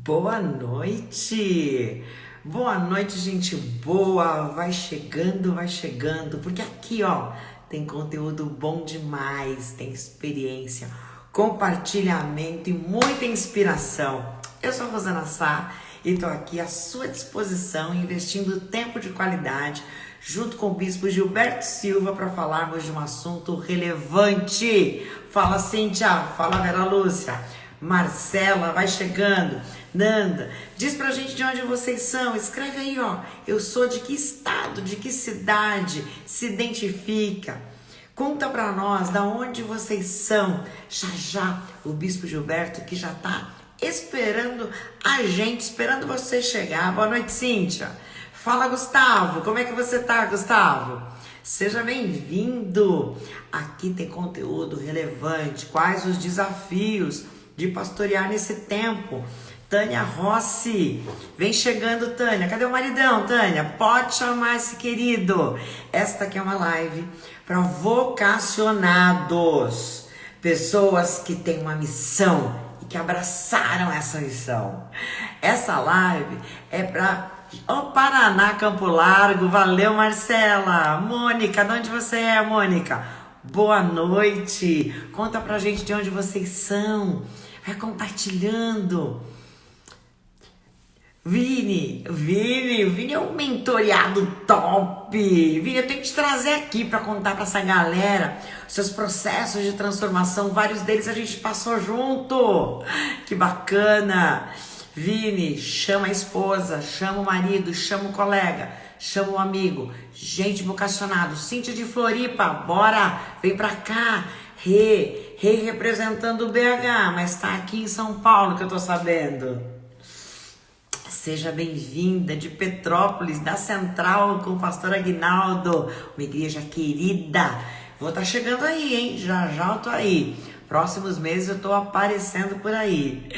Boa noite! Boa noite, gente boa! Vai chegando, porque aqui, ó, tem conteúdo bom demais, tem experiência, compartilhamento e muita inspiração. Eu sou a Rosana Sá e tô aqui à sua disposição, investindo tempo de qualidade, junto com o Bispo Gilberto Silva, para falarmos de um assunto relevante. Fala, Cíntia! Fala, Vera Lúcia! Marcela, vai chegando. Nanda, diz pra gente de onde vocês são. Escreve aí, ó. Eu sou de que estado, de que cidade? Se identifica. Conta pra nós da onde vocês são. Já já o Bispo Gilberto que já tá esperando a gente, esperando você chegar. Boa noite, Cíntia. Fala, Gustavo. Como é que você tá, Gustavo? Seja bem-vindo. Aqui tem conteúdo relevante. Quais os desafios de pastorear nesse tempo? Tânia Rossi, vem chegando, Tânia. Cadê o maridão, Tânia? Pode chamar esse querido. Esta aqui é uma live para vocacionados, pessoas que têm uma missão e que abraçaram essa missão. Essa live é para o Paraná, Campo Largo. Valeu, Marcela. Mônica, de onde você é, Mônica? Boa noite. Conta pra gente de onde vocês são. Vai compartilhando. Vini é um mentoreado top. Vini, eu tenho que te trazer aqui para contar para essa galera seus processos de transformação. Vários deles a gente passou junto. Que bacana. Vini, chama a esposa, chama o marido, chama o colega, chama o amigo. Gente vocacionado. Cíntia de Floripa, bora, vem pra cá. Representando o BH, mas tá aqui em São Paulo que eu tô sabendo. Seja bem-vinda de Petrópolis, da Central, com o pastor Aguinaldo, uma igreja querida. Vou estar chegando aí, hein? Já eu tô aí. Próximos meses eu tô aparecendo por aí.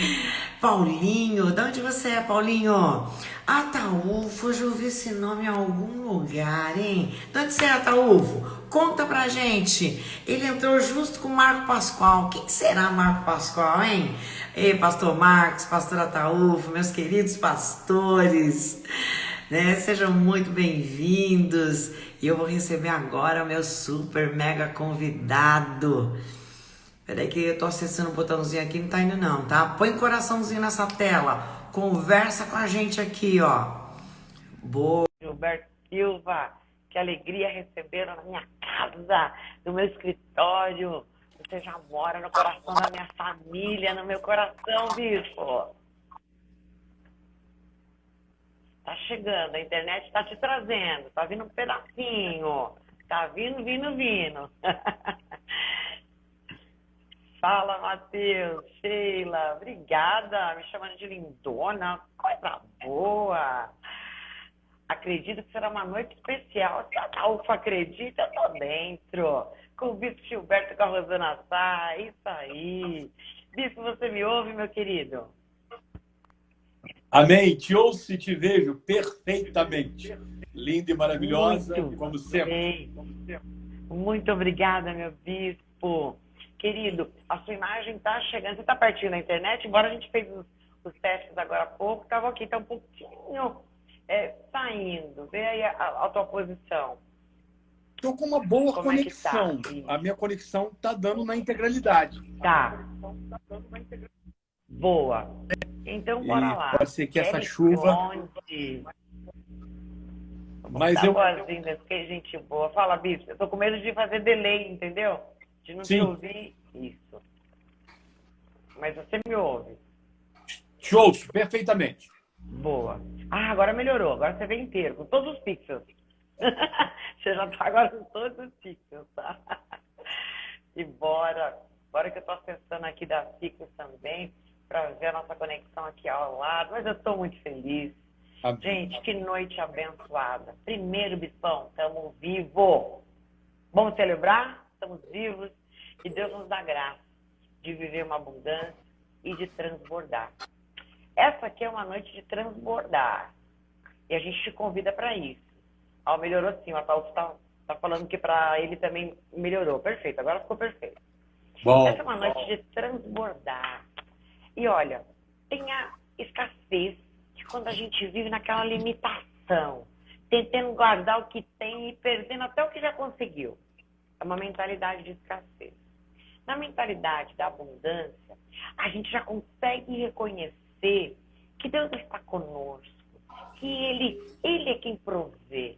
Paulinho, de onde você é, Paulinho? Ataúfo, eu já ouvi esse nome em algum lugar, hein? De onde você é, Ataúfo? Conta pra gente. Ele entrou justo com o Marco Pascoal. Quem será Marco Pascoal, hein? Ei, pastor Marcos, pastor Ataúfo, meus queridos pastores, né? Sejam muito bem-vindos. E eu vou receber agora o meu super mega convidado. Peraí que eu tô acessando o botãozinho aqui, não tá indo não, tá? Põe coraçãozinho nessa tela. Conversa com a gente aqui, ó. Boa. Gilberto Silva, que alegria recebê-lo na minha casa, no meu escritório. Você já mora no coração da minha família, no meu coração, bispo. Tá chegando, a internet tá te trazendo, tá vindo um pedacinho. Tá vindo. Fala, Matheus, Sheila, obrigada, me chamando de lindona, coisa boa. Acredito que será uma noite especial. Se a Ataúfo acredita, eu tô dentro. Com o Bispo Gilberto, com a Rosana Sá, isso aí. Bispo, você me ouve, meu querido? Amém. Te ouço e te vejo perfeitamente. Linda e maravilhosa, Muito como sempre. bem. Muito obrigada, meu bispo. Querido, a sua imagem está chegando. Você está pertinho da internet? Embora a gente fez os testes agora há pouco, estava aqui, está um pouquinho saindo. Vê aí a tua posição. Estou com uma boa Como conexão. É que tá? A minha conexão está dando na integralidade. Tá. Boa. Então, bora lá. Pode ser que essa chuva... Mas tá boazinha, que gente boa. Fala, bispo. Eu tô com medo de fazer delay, entendeu? De não te ouvir. Isso. Mas você me ouve. Te ouço perfeitamente. Boa. Ah, agora melhorou. Agora você vem inteiro, com todos os pixels. Você já tá agora com todos os pixels, tá? E bora que eu tô acessando aqui da Pixels também, para ver a nossa conexão aqui ao lado. Mas eu tô muito feliz. Amém. Gente, que noite abençoada. Primeiro, bispão, estamos vivos. Vamos celebrar? Estamos vivos. E Deus nos dá graça de viver uma abundância e de transbordar. Essa aqui é uma noite de transbordar. E a gente te convida para isso. Ó, melhorou sim. O Ataúfo tá falando que para ele também melhorou. Perfeito, agora ficou perfeito. Essa é uma noite de transbordar. E olha, tenha escassez, de quando a gente vive naquela limitação, tentando guardar o que tem e perdendo até o que já conseguiu. É uma mentalidade de escassez. Na mentalidade da abundância, a gente já consegue reconhecer que Deus está conosco, que Ele é quem provê.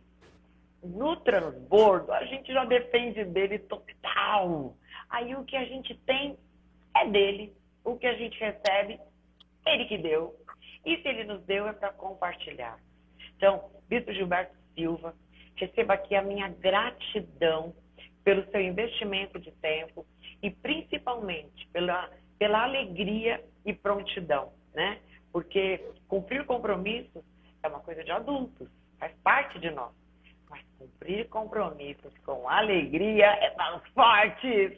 No transbordo, a gente já depende dele total. Aí o que a gente tem é dele. O que a gente recebe, ele que deu. E se ele nos deu, é para compartilhar. Então, Bispo Gilberto Silva, receba aqui a minha gratidão pelo seu investimento de tempo e principalmente pela alegria e prontidão, né? Porque cumprir compromissos é uma coisa de adultos, faz parte de nós. Mas cumprir compromissos com alegria é para os fortes.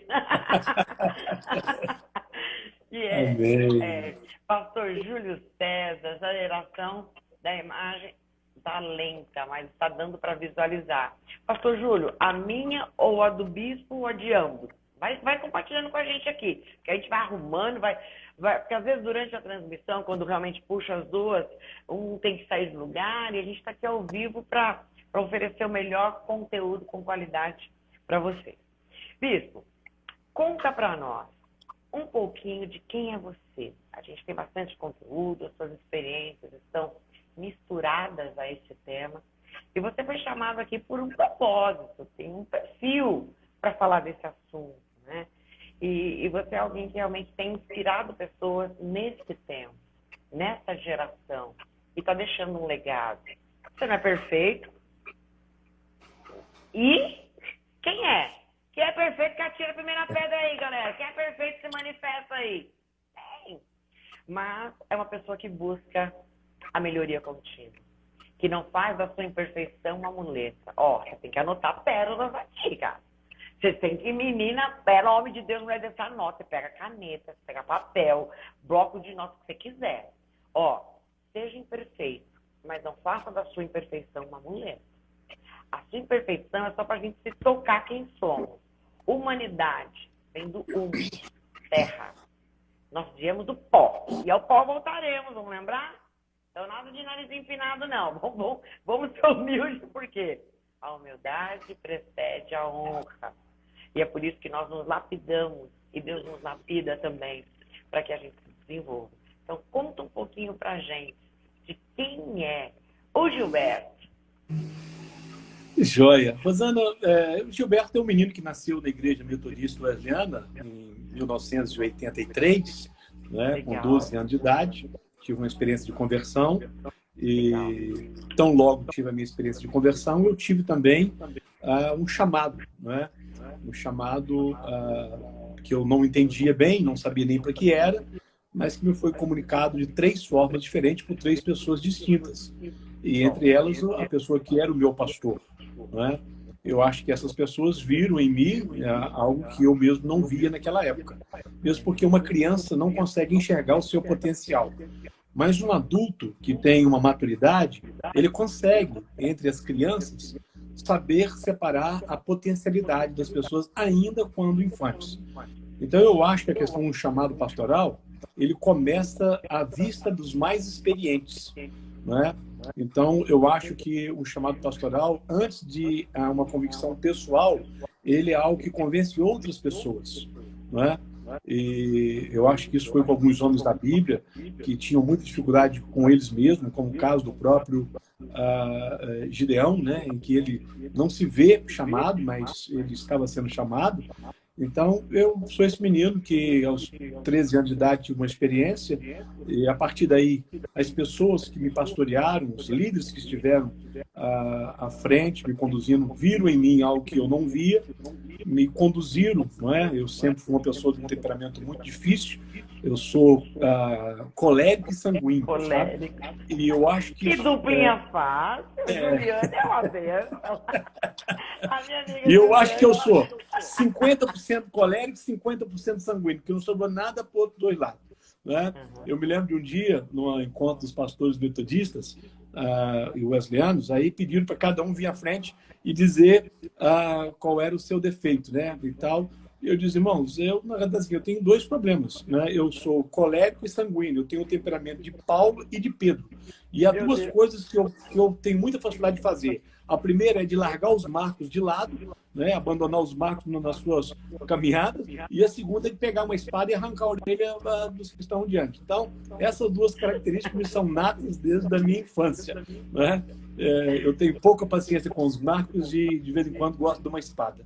E Pastor Júlio César, essa geração da imagem está lenta, mas está dando para visualizar. Pastor Júlio, a minha ou a do bispo ou a de ambos? Vai compartilhando com a gente aqui, que a gente vai arrumando, porque às vezes durante a transmissão, quando realmente puxa as duas, um tem que sair do lugar e a gente está aqui ao vivo para oferecer o melhor conteúdo com qualidade para vocês. Bispo, conta para nós um pouquinho de quem é você. A gente tem bastante conteúdo, as suas experiências estão misturadas a esse tema. E você foi chamado aqui por um propósito, tem um perfil para falar desse assunto, né? E você é alguém que realmente tem inspirado pessoas nesse tempo, nessa geração, e está deixando um legado. Você não é perfeito? E quem é? Quem é perfeito que atira a primeira pedra aí, galera. Quem é perfeito se manifesta aí. Tem. Mas é uma pessoa que busca a melhoria contínua. Que não faz da sua imperfeição uma muleta. Ó, você tem que anotar pérolas aqui, cara. Você tem que, menina, pelo homem de Deus, não vai deixar nota. Você pega caneta, você pega papel, bloco de notas que você quiser. Ó, seja imperfeito, mas não faça da sua imperfeição uma muleta. A sua imperfeição é só para a gente se tocar quem somos. Humanidade vem do terra. Nós viemos do pó. E ao pó voltaremos, vamos lembrar? Então, nada de nariz empinado, não. Vamos ser humildes, por quê? A humildade precede a honra. E é por isso que nós nos lapidamos. E Deus nos lapida também, para que a gente se desenvolva. Então, conta um pouquinho pra gente de quem é o Gilberto. Joia. Rosana, o Gilberto é um menino que nasceu na Igreja Metodista Wesleyana em 1983, né, com 12 anos de idade. Tive uma experiência de conversão e tão logo tive a minha experiência de conversão, eu tive também um chamado, né? Um chamado que eu não entendia bem, não sabia nem para que era, mas que me foi comunicado de 3 formas diferentes por 3 pessoas distintas. E entre elas, a pessoa que era o meu pastor, né? Eu acho que essas pessoas viram em mim algo que eu mesmo não via naquela época. Mesmo porque uma criança não consegue enxergar o seu potencial. Mas um adulto que tem uma maturidade, ele consegue, entre as crianças, saber separar a potencialidade das pessoas ainda quando infantes. Então eu acho que a questão do chamado pastoral, ele começa à vista dos mais experientes, né? Então, eu acho que o chamado pastoral, antes de uma convicção pessoal, ele é algo que convence outras pessoas, não é? E eu acho que isso foi com alguns homens da Bíblia que tinham muita dificuldade com eles mesmos, como o caso do próprio Gideão, né? Em que ele não se vê chamado, mas ele estava sendo chamado. Então, eu sou esse menino que, aos 13 anos de idade, tive uma experiência, e a partir daí, as pessoas que me pastorearam, os líderes que estiveram à frente, me conduzindo, viram em mim algo que eu não via, me conduziram, não é? Eu sempre fui uma pessoa de um temperamento muito difícil, eu sou colérico e sanguíneo, sabe? E eu acho que... Que duplinha fácil, Juliana é uma benção. E eu acho que eu sou 50% colérico e 50% sanguíneo, porque não sobrou nada para os 2 lados. Né? Eu me lembro de um dia, no encontro dos pastores metodistas e wesleyanos, aí pediram para cada um vir à frente e dizer qual era o seu defeito, né? E tal. Eu disse, irmãos, na verdade, assim, eu tenho dois problemas, né? Eu sou colérico e sanguíneo, eu tenho o temperamento de Paulo e de Pedro. E há Meu duas Deus. coisas que eu tenho muita facilidade de fazer. A primeira é de largar os marcos de lado, né? Abandonar os marcos nas suas caminhadas, e a segunda é de pegar uma espada e arrancar a orelha dos que estão diante. Então, essas duas características me são natas desde a minha infância, né? Eu tenho pouca paciência com os marcos e, de vez em quando, gosto de uma espada.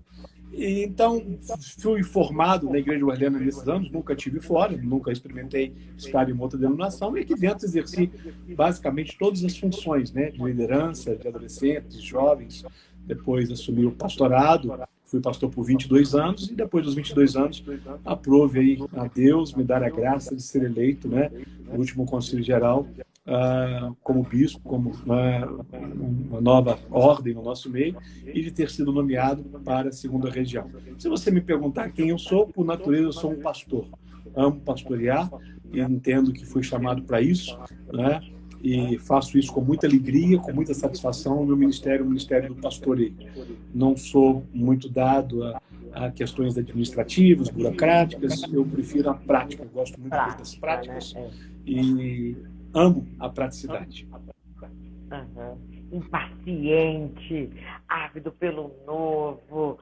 E, então, fui formado na Igreja Wesleana nesses anos, nunca tive fora, nunca experimentei estar em uma outra denominação, e aqui dentro exerci basicamente todas as funções, né, de liderança, de adolescentes, jovens. Depois assumi o pastorado, fui pastor por 22 anos, e depois dos 22 anos, aprove aí a Deus me dar a graça de ser eleito, né, no último Conselho Geral, como bispo, como uma nova ordem no nosso meio, e de ter sido nomeado para a segunda região. Se você me perguntar quem eu sou, por natureza eu sou um pastor. Amo pastorear e entendo que fui chamado para isso, né? E faço isso com muita alegria, com muita satisfação. O meu ministério é o ministério do pastoreio. Não sou muito dado a questões administrativas, burocráticas, eu prefiro a prática. Eu gosto muito das Prática, né? práticas e amo a praticidade. Uhum. Impaciente, ávido pelo novo.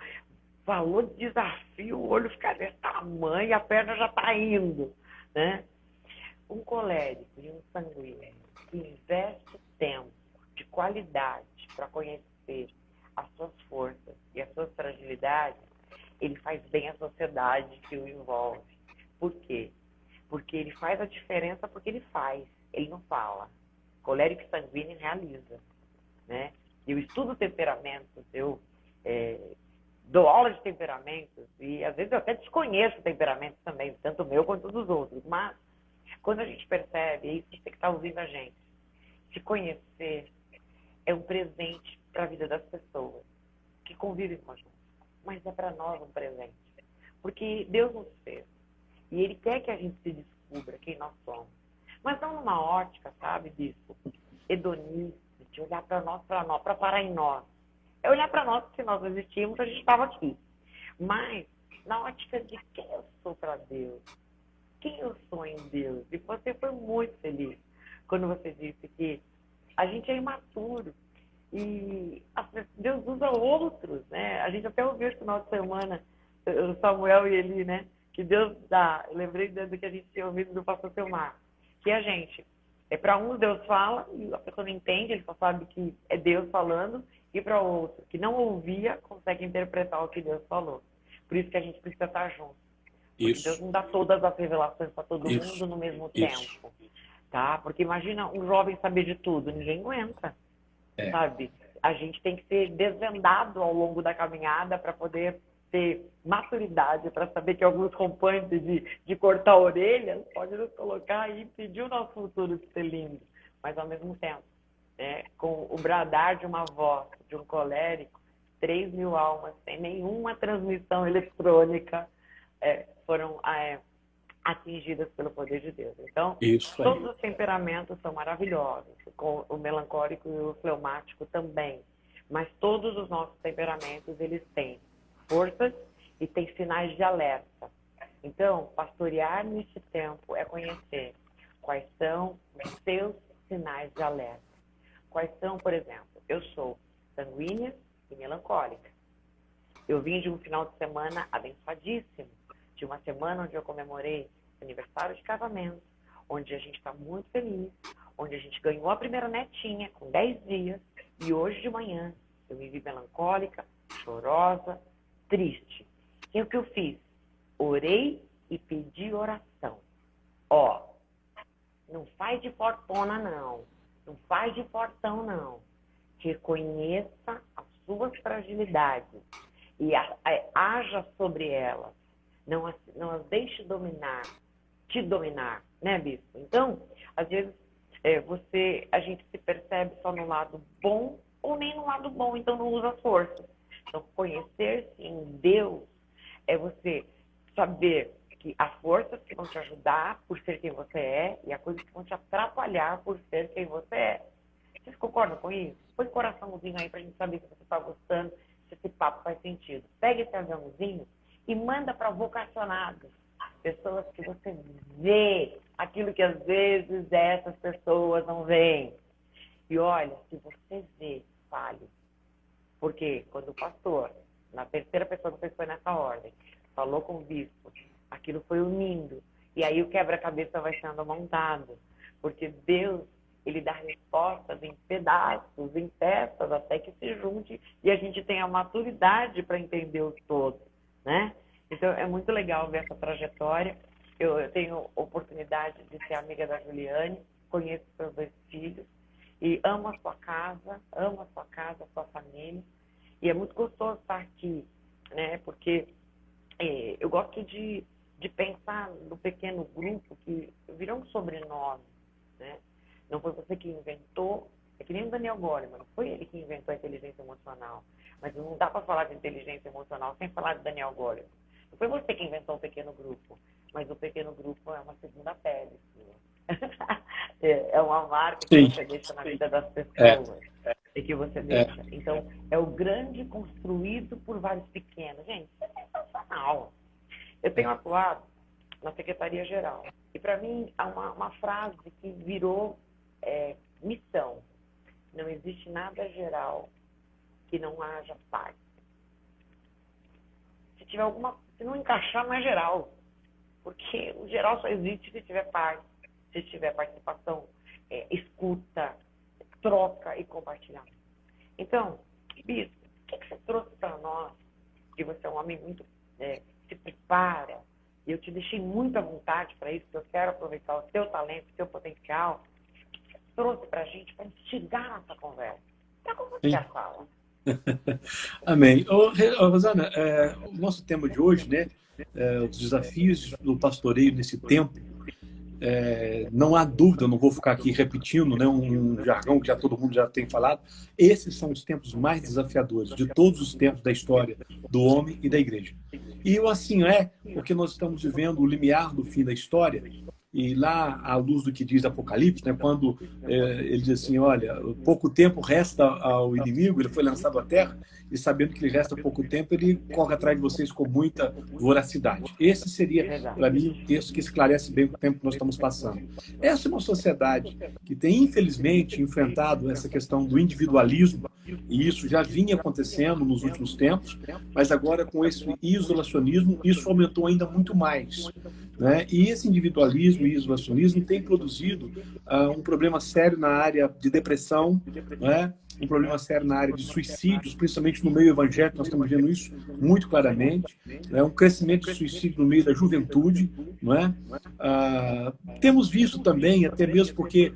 Falou de desafio, o olho fica desse tamanho, a perna já está indo, né? Um colérico e um sanguíneo que investe tempo de qualidade para conhecer as suas forças e as suas fragilidades, ele faz bem à sociedade que o envolve. Por quê? Porque ele faz a diferença porque ele faz, ele não fala. Colérico e sanguíneo realiza, né? Eu estudo temperamentos, eu dou aula de temperamentos e às vezes eu até desconheço temperamentos também, tanto o meu quanto dos outros, mas quando a gente percebe, é isso que você que está ouvindo a gente, se conhecer é um presente para a vida das pessoas que convivem com a gente, mas é para nós um presente, porque Deus nos fez e Ele quer que a gente se descubra quem nós somos, mas não numa ótica, sabe, disso, hedonista, de olhar para nós, para parar em nós. É olhar para nós, que se nós não existíamos, a gente estava aqui. Mas na ótica de quem eu sou para Deus, quem eu sou em Deus. E você foi muito feliz quando você disse que a gente é imaturo e Deus usa outros, né? A gente até ouviu esse final de semana, o Samuel e Eli, né? Que Deus dá. Eu lembrei do que a gente tinha ouvido do pastor Selmar. Que a gente, para uns Deus fala e a pessoa não entende, ele só sabe que é Deus falando, e para outro que não ouvia, consegue interpretar o que Deus falou. Por isso que a gente precisa estar junto. Porque Deus não dá todas as revelações para todo mundo no mesmo tempo. Tá? Porque imagina um jovem saber de tudo, ninguém aguenta. Sabe? A gente tem que ser desvendado ao longo da caminhada para poder ter maturidade, para saber que alguns rompantes de cortar a orelha pode nos colocar e impedir o nosso futuro de ser lindo. Mas ao mesmo tempo, né, com o bradar de uma voz, de um colérico, 3.000 almas, sem nenhuma transmissão eletrônica, foram atingidas pelo poder de Deus. Então, todos os temperamentos são maravilhosos, com o melancólico e o fleumático também. Mas todos os nossos temperamentos, eles têm forças e têm sinais de alerta. Então, pastorear neste tempo é conhecer quais são os seus sinais de alerta. Quais são, por exemplo, eu sou sanguínea e melancólica. Eu vim de um final de semana abençoadíssimo, de uma semana onde eu comemorei aniversário de casamento, onde a gente está muito feliz, onde a gente ganhou a primeira netinha com 10 dias, e hoje de manhã eu me vi melancólica, chorosa, triste. E o que eu fiz? Orei e pedi oração. Não faz de fortuna, não. Não faz de fortão, não. Reconheça as suas fragilidades e haja sobre elas. Não as deixe te dominar, né, bispo? Então, às vezes, a gente se percebe só no lado bom ou nem no lado bom, então não usa força. Então, conhecer-se em Deus é você saber que há forças que vão te ajudar por ser quem você é e há coisas que vão te atrapalhar por ser quem você é. Vocês concordam com isso? Põe o coraçãozinho aí pra gente saber se você está gostando, se esse papo faz sentido. Pega esse aviãozinho e manda para vocacionados, pessoas que você vê aquilo que às vezes essas pessoas não veem. E olha, se você vê, fale. Porque quando o pastor, na terceira pessoa, não sei se foi nessa ordem, falou com o bispo, aquilo foi unindo. E aí o quebra-cabeça vai sendo montado. Porque Deus, ele dá respostas em pedaços, em peças, até que se junte e a gente tenha maturidade para entender o todo, né? Então, é muito legal ver essa trajetória. Eu tenho oportunidade de ser amiga da Juliane, conheço seus 2 filhos e amo a sua casa, a sua família. E é muito gostoso estar aqui, né? Porque eu gosto de pensar no pequeno grupo que virou um sobrenome, né? Não foi você que inventou, é que nem o Daniel Goleman, não foi ele que inventou a inteligência emocional. Mas não dá para falar de inteligência emocional sem falar de Daniel Goleman. Não foi você que inventou o pequeno grupo, mas o pequeno grupo é uma segunda pele sua. É uma marca que você deixa na vida das pessoas. E que você deixa. Então, é o grande construído por vários pequenos. Gente, isso é sensacional. Eu tenho atuado na Secretaria-Geral. E, para mim, há uma frase que virou missão. Não existe nada geral que não haja parte. Se tiver se não encaixar, não é geral. Porque o geral só existe se tiver parte, se tiver participação, escuta, troca e compartilhamento. Então, bispo, o que você trouxe para nós? Que você é um homem muito se prepara. E eu te deixei muito à vontade para isso, porque eu quero aproveitar o seu talento, o seu potencial. O que você trouxe para a gente para instigar nossa conversa? Para como você fala? Amém. Rosana, o nosso tema de hoje, né, os desafios do pastoreio nesse tempo, não há dúvida, eu não vou ficar aqui repetindo, né, um jargão que todo mundo já tem falado. Esses são os tempos mais desafiadores de todos os tempos da história do homem e da igreja. E assim porque nós estamos vivendo o limiar do fim da história. E lá, à luz do que diz Apocalipse, né, quando ele diz assim, olha, pouco tempo resta ao inimigo, ele foi lançado à terra, e sabendo que lhe resta pouco tempo, ele corre atrás de vocês com muita voracidade. Esse seria, para mim, um texto que esclarece bem o tempo que nós estamos passando. Essa é uma sociedade que tem, infelizmente, enfrentado essa questão do individualismo, e isso já vinha acontecendo nos últimos tempos, mas agora, com esse isolacionismo, isso aumentou ainda muito mais. Né? E esse individualismo e isolacionismo tem produzido um problema sério na área de depressão, né? Um problema sério na área de suicídios, principalmente no meio evangélico, nós estamos vendo isso muito claramente, né? Um crescimento de suicídio no meio da juventude, não é? Temos visto também, até mesmo porque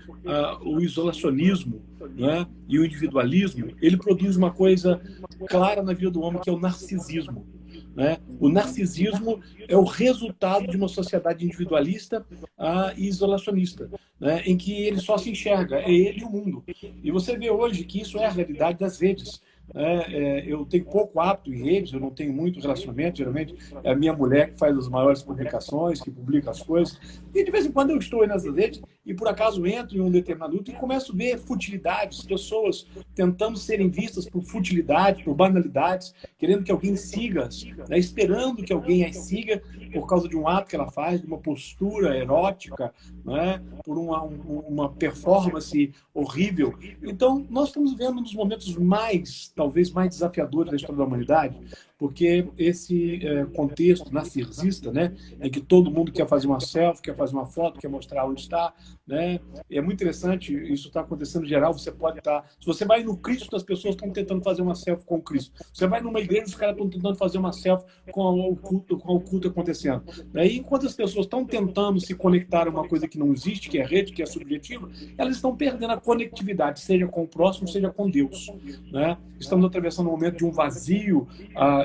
o isolacionismo, né, e o individualismo, ele produz uma coisa clara na vida do homem, que é o narcisismo. Né? O narcisismo é o resultado de uma sociedade individualista e isolacionista, né? Em que ele só se enxerga, é ele e o mundo. E você vê hoje que isso é a realidade das redes. Eu tenho pouco hábito em redes, eu não tenho muito relacionamento, geralmente é a minha mulher que faz as maiores publicações, que publica as coisas, e de vez em quando eu estou aí nessas redes e por acaso entro em um determinado luto e começo a ver futilidades, pessoas tentando serem vistas por futilidade, por banalidades, querendo que alguém siga, né, esperando que alguém as siga por causa de um ato que ela faz, de uma postura erótica, né, por uma performance horrível. Então, nós estamos vendo um dos momentos talvez mais desafiadores da história da humanidade, porque esse contexto narcisista, né, em que todo mundo quer fazer uma selfie, quer fazer uma foto, quer mostrar onde está, né, é muito interessante, isso está acontecendo em geral, você pode estar... Se você vai no Cristo, as pessoas estão tentando fazer uma selfie com o Cristo. Você vai numa igreja, os caras estão tentando fazer uma selfie com o culto acontecendo. Daí, enquanto as pessoas estão tentando se conectar a uma coisa que não existe, que é rede, que é subjetiva, elas estão perdendo a conectividade, seja com o próximo, seja com Deus. Né? Estamos atravessando um momento de um vazio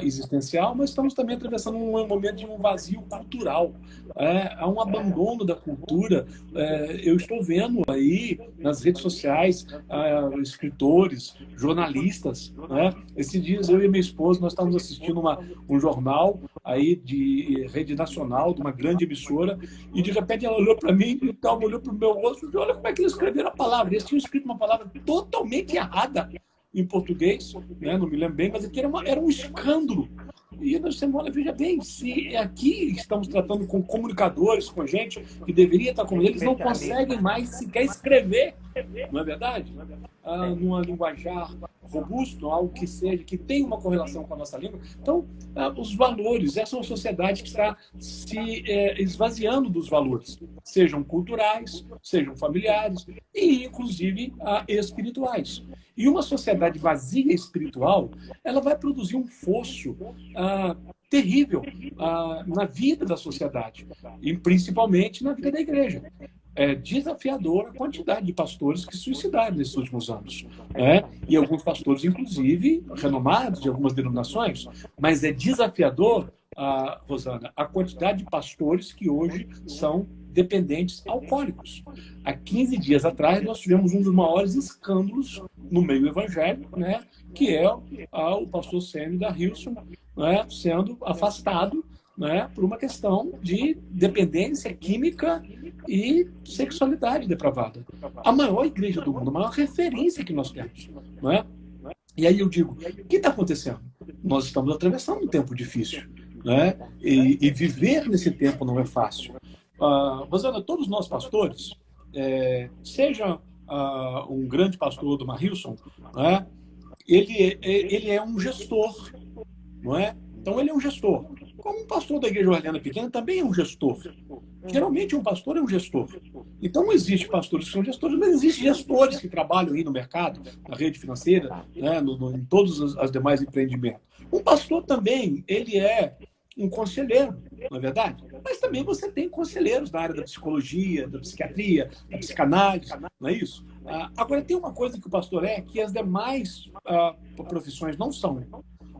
existencial, mas estamos também atravessando um momento de um vazio cultural. Há um abandono da cultura. Eu estou vendo aí nas redes sociais escritores, jornalistas. Né? Esses dias eu e minha esposa nós estávamos assistindo um jornal aí de rede nacional, de uma grande emissora, e de repente ela olhou para mim e olhou para o meu rosto e olha como é que eles escreveram a palavra. Eles tinham escrito uma palavra totalmente errada. em português, né? Não me lembro bem, mas aquilo era um escândalo. E você olha, veja bem, se aqui estamos tratando com comunicadores, com gente que deveria estar com eles, não conseguem mais sequer escrever, não é verdade? Numa linguajar robusto, algo que seja, que tenha uma correlação com a nossa língua. Então, os valores, essa é uma sociedade que está se esvaziando dos valores, sejam culturais, sejam familiares e, inclusive, espirituais. E uma sociedade vazia espiritual, ela vai produzir um fosso terrível na vida da sociedade, e principalmente na vida da igreja. É desafiadora a quantidade de pastores que se suicidaram nesses últimos anos. E alguns pastores, inclusive, renomados de algumas denominações, mas é desafiador, Rosana, a quantidade de pastores que hoje são dependentes alcoólicos. Há 15 dias atrás, nós tivemos um dos maiores escândalos no meio evangélico, que é o pastor Sênio da Hilson, sendo afastado, por uma questão de dependência química e sexualidade depravada. A maior igreja do mundo, a maior referência que nós temos. E aí eu digo, o que está acontecendo? Nós estamos atravessando um tempo difícil. E viver nesse tempo não é fácil. Rosana, todos nós pastores, seja um grande pastor do Marilson, ele é um gestor, não é? Então ele é um gestor. Como um pastor da Igreja Orleana Pequena também é um gestor. Geralmente um pastor é um gestor. Então não existe pastores que são gestores, mas existem gestores que trabalham aí no mercado, na rede financeira, em todos os demais empreendimentos. Um pastor também, ele é um conselheiro, não é verdade? Mas também você tem conselheiros na área da psicologia, da psiquiatria, da psicanálise, não é isso? Agora, tem uma coisa que o pastor que as demais profissões não são.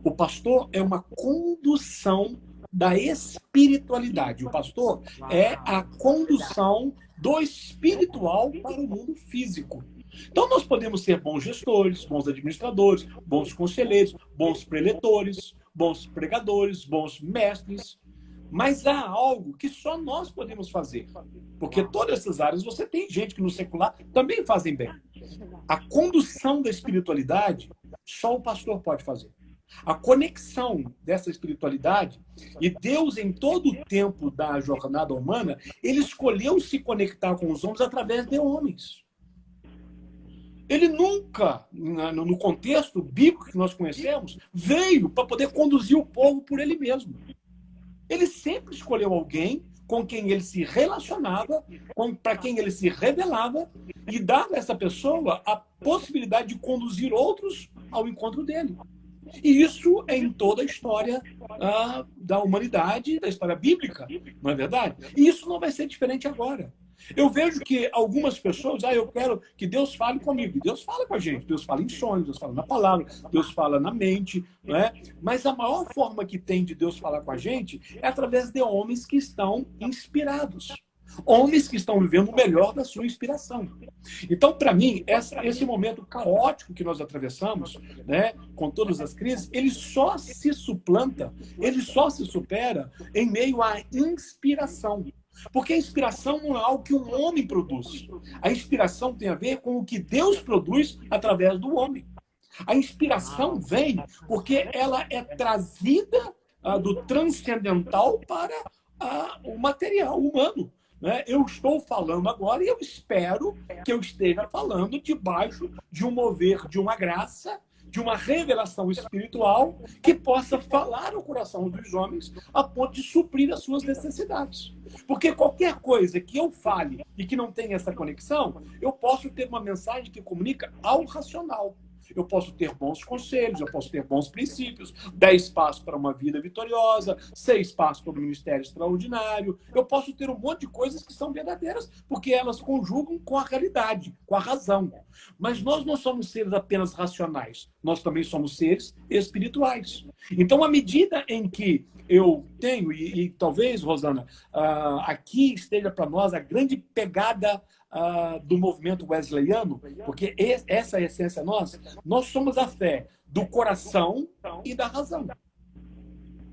O pastor é uma condução da espiritualidade. O pastor é a condução do espiritual para o mundo físico. Então, nós podemos ser bons gestores, bons administradores, bons conselheiros, bons preletores, bons pregadores, bons mestres, mas há algo que só nós podemos fazer, porque todas essas áreas você tem gente que no secular também fazem bem. A condução da espiritualidade só o pastor pode fazer. A conexão dessa espiritualidade, e Deus em todo o tempo da jornada humana, ele escolheu se conectar com os homens através de homens. Ele nunca, no contexto bíblico que nós conhecemos, veio para poder conduzir o povo por ele mesmo. Ele sempre escolheu alguém com quem ele se relacionava, para quem ele se revelava, e dava a essa pessoa a possibilidade de conduzir outros ao encontro dele. E isso é em toda a história da humanidade, da história bíblica, não é verdade? E isso não vai ser diferente agora. Eu vejo que algumas pessoas, eu quero que Deus fale comigo. Deus fala com a gente, Deus fala em sonhos, Deus fala na palavra, Deus fala na mente, não é? Mas a maior forma que tem de Deus falar com a gente é através de homens que estão inspirados. Homens que estão vivendo o melhor da sua inspiração. Então, para mim, esse momento caótico que nós atravessamos, com todas as crises, ele só se suplanta, ele só se supera em meio à inspiração. Porque a inspiração não é algo que um homem produz. A inspiração tem a ver com o que Deus produz através do homem. A inspiração vem porque ela é trazida do transcendental para o material humano. Eu estou falando agora e eu espero que eu esteja falando debaixo de um mover, de uma graça, de uma revelação espiritual que possa falar ao coração dos homens a ponto de suprir as suas necessidades. Porque qualquer coisa que eu fale e que não tenha essa conexão, eu posso ter uma mensagem que comunica ao racional. Eu posso ter bons conselhos, eu posso ter bons princípios, 10 passos para uma vida vitoriosa, 6 passos para um ministério extraordinário. Eu posso ter um monte de coisas que são verdadeiras, porque elas conjugam com a realidade, com a razão. Mas nós não somos seres apenas racionais, nós também somos seres espirituais. Então, à medida em que eu tenho, e talvez, Rosana, aqui esteja para nós a grande pegada do movimento wesleyano, porque essa é a essência nossa. Nós somos a fé do coração e da razão.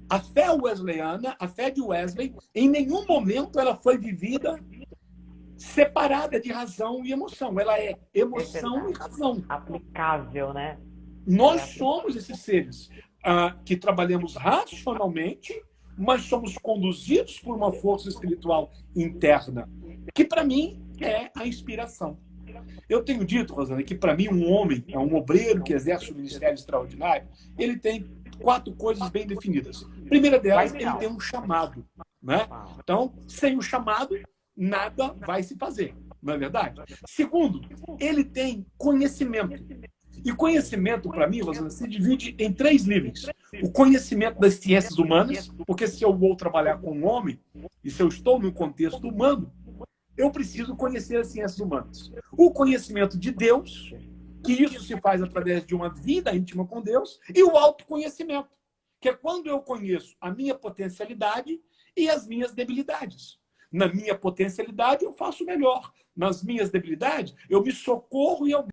A fé wesleyana, a fé de Wesley, em nenhum momento ela foi vivida separada de razão e emoção. Ela é emoção e razão. Aplicável, né? Nós somos esses seres que trabalhamos racionalmente, mas somos conduzidos por uma força espiritual interna, que para mim é a inspiração. Eu tenho dito, Rosana, que para mim um homem, é um obreiro que exerce um ministério extraordinário, ele tem 4 coisas bem definidas. A primeira delas, ele tem um chamado, né? Então, sem o chamado, nada vai se fazer, não é verdade? Segundo, ele tem conhecimento. E conhecimento, para mim, Rosana, se divide em 3 níveis. O conhecimento das ciências humanas, porque se eu vou trabalhar com um homem, e se eu estou num contexto humano, eu preciso conhecer as ciências humanas. O conhecimento de Deus, que isso se faz através de uma vida íntima com Deus, e o autoconhecimento, que é quando eu conheço a minha potencialidade e as minhas debilidades. Na minha potencialidade, eu faço melhor. Nas minhas debilidades, eu me socorro em alguém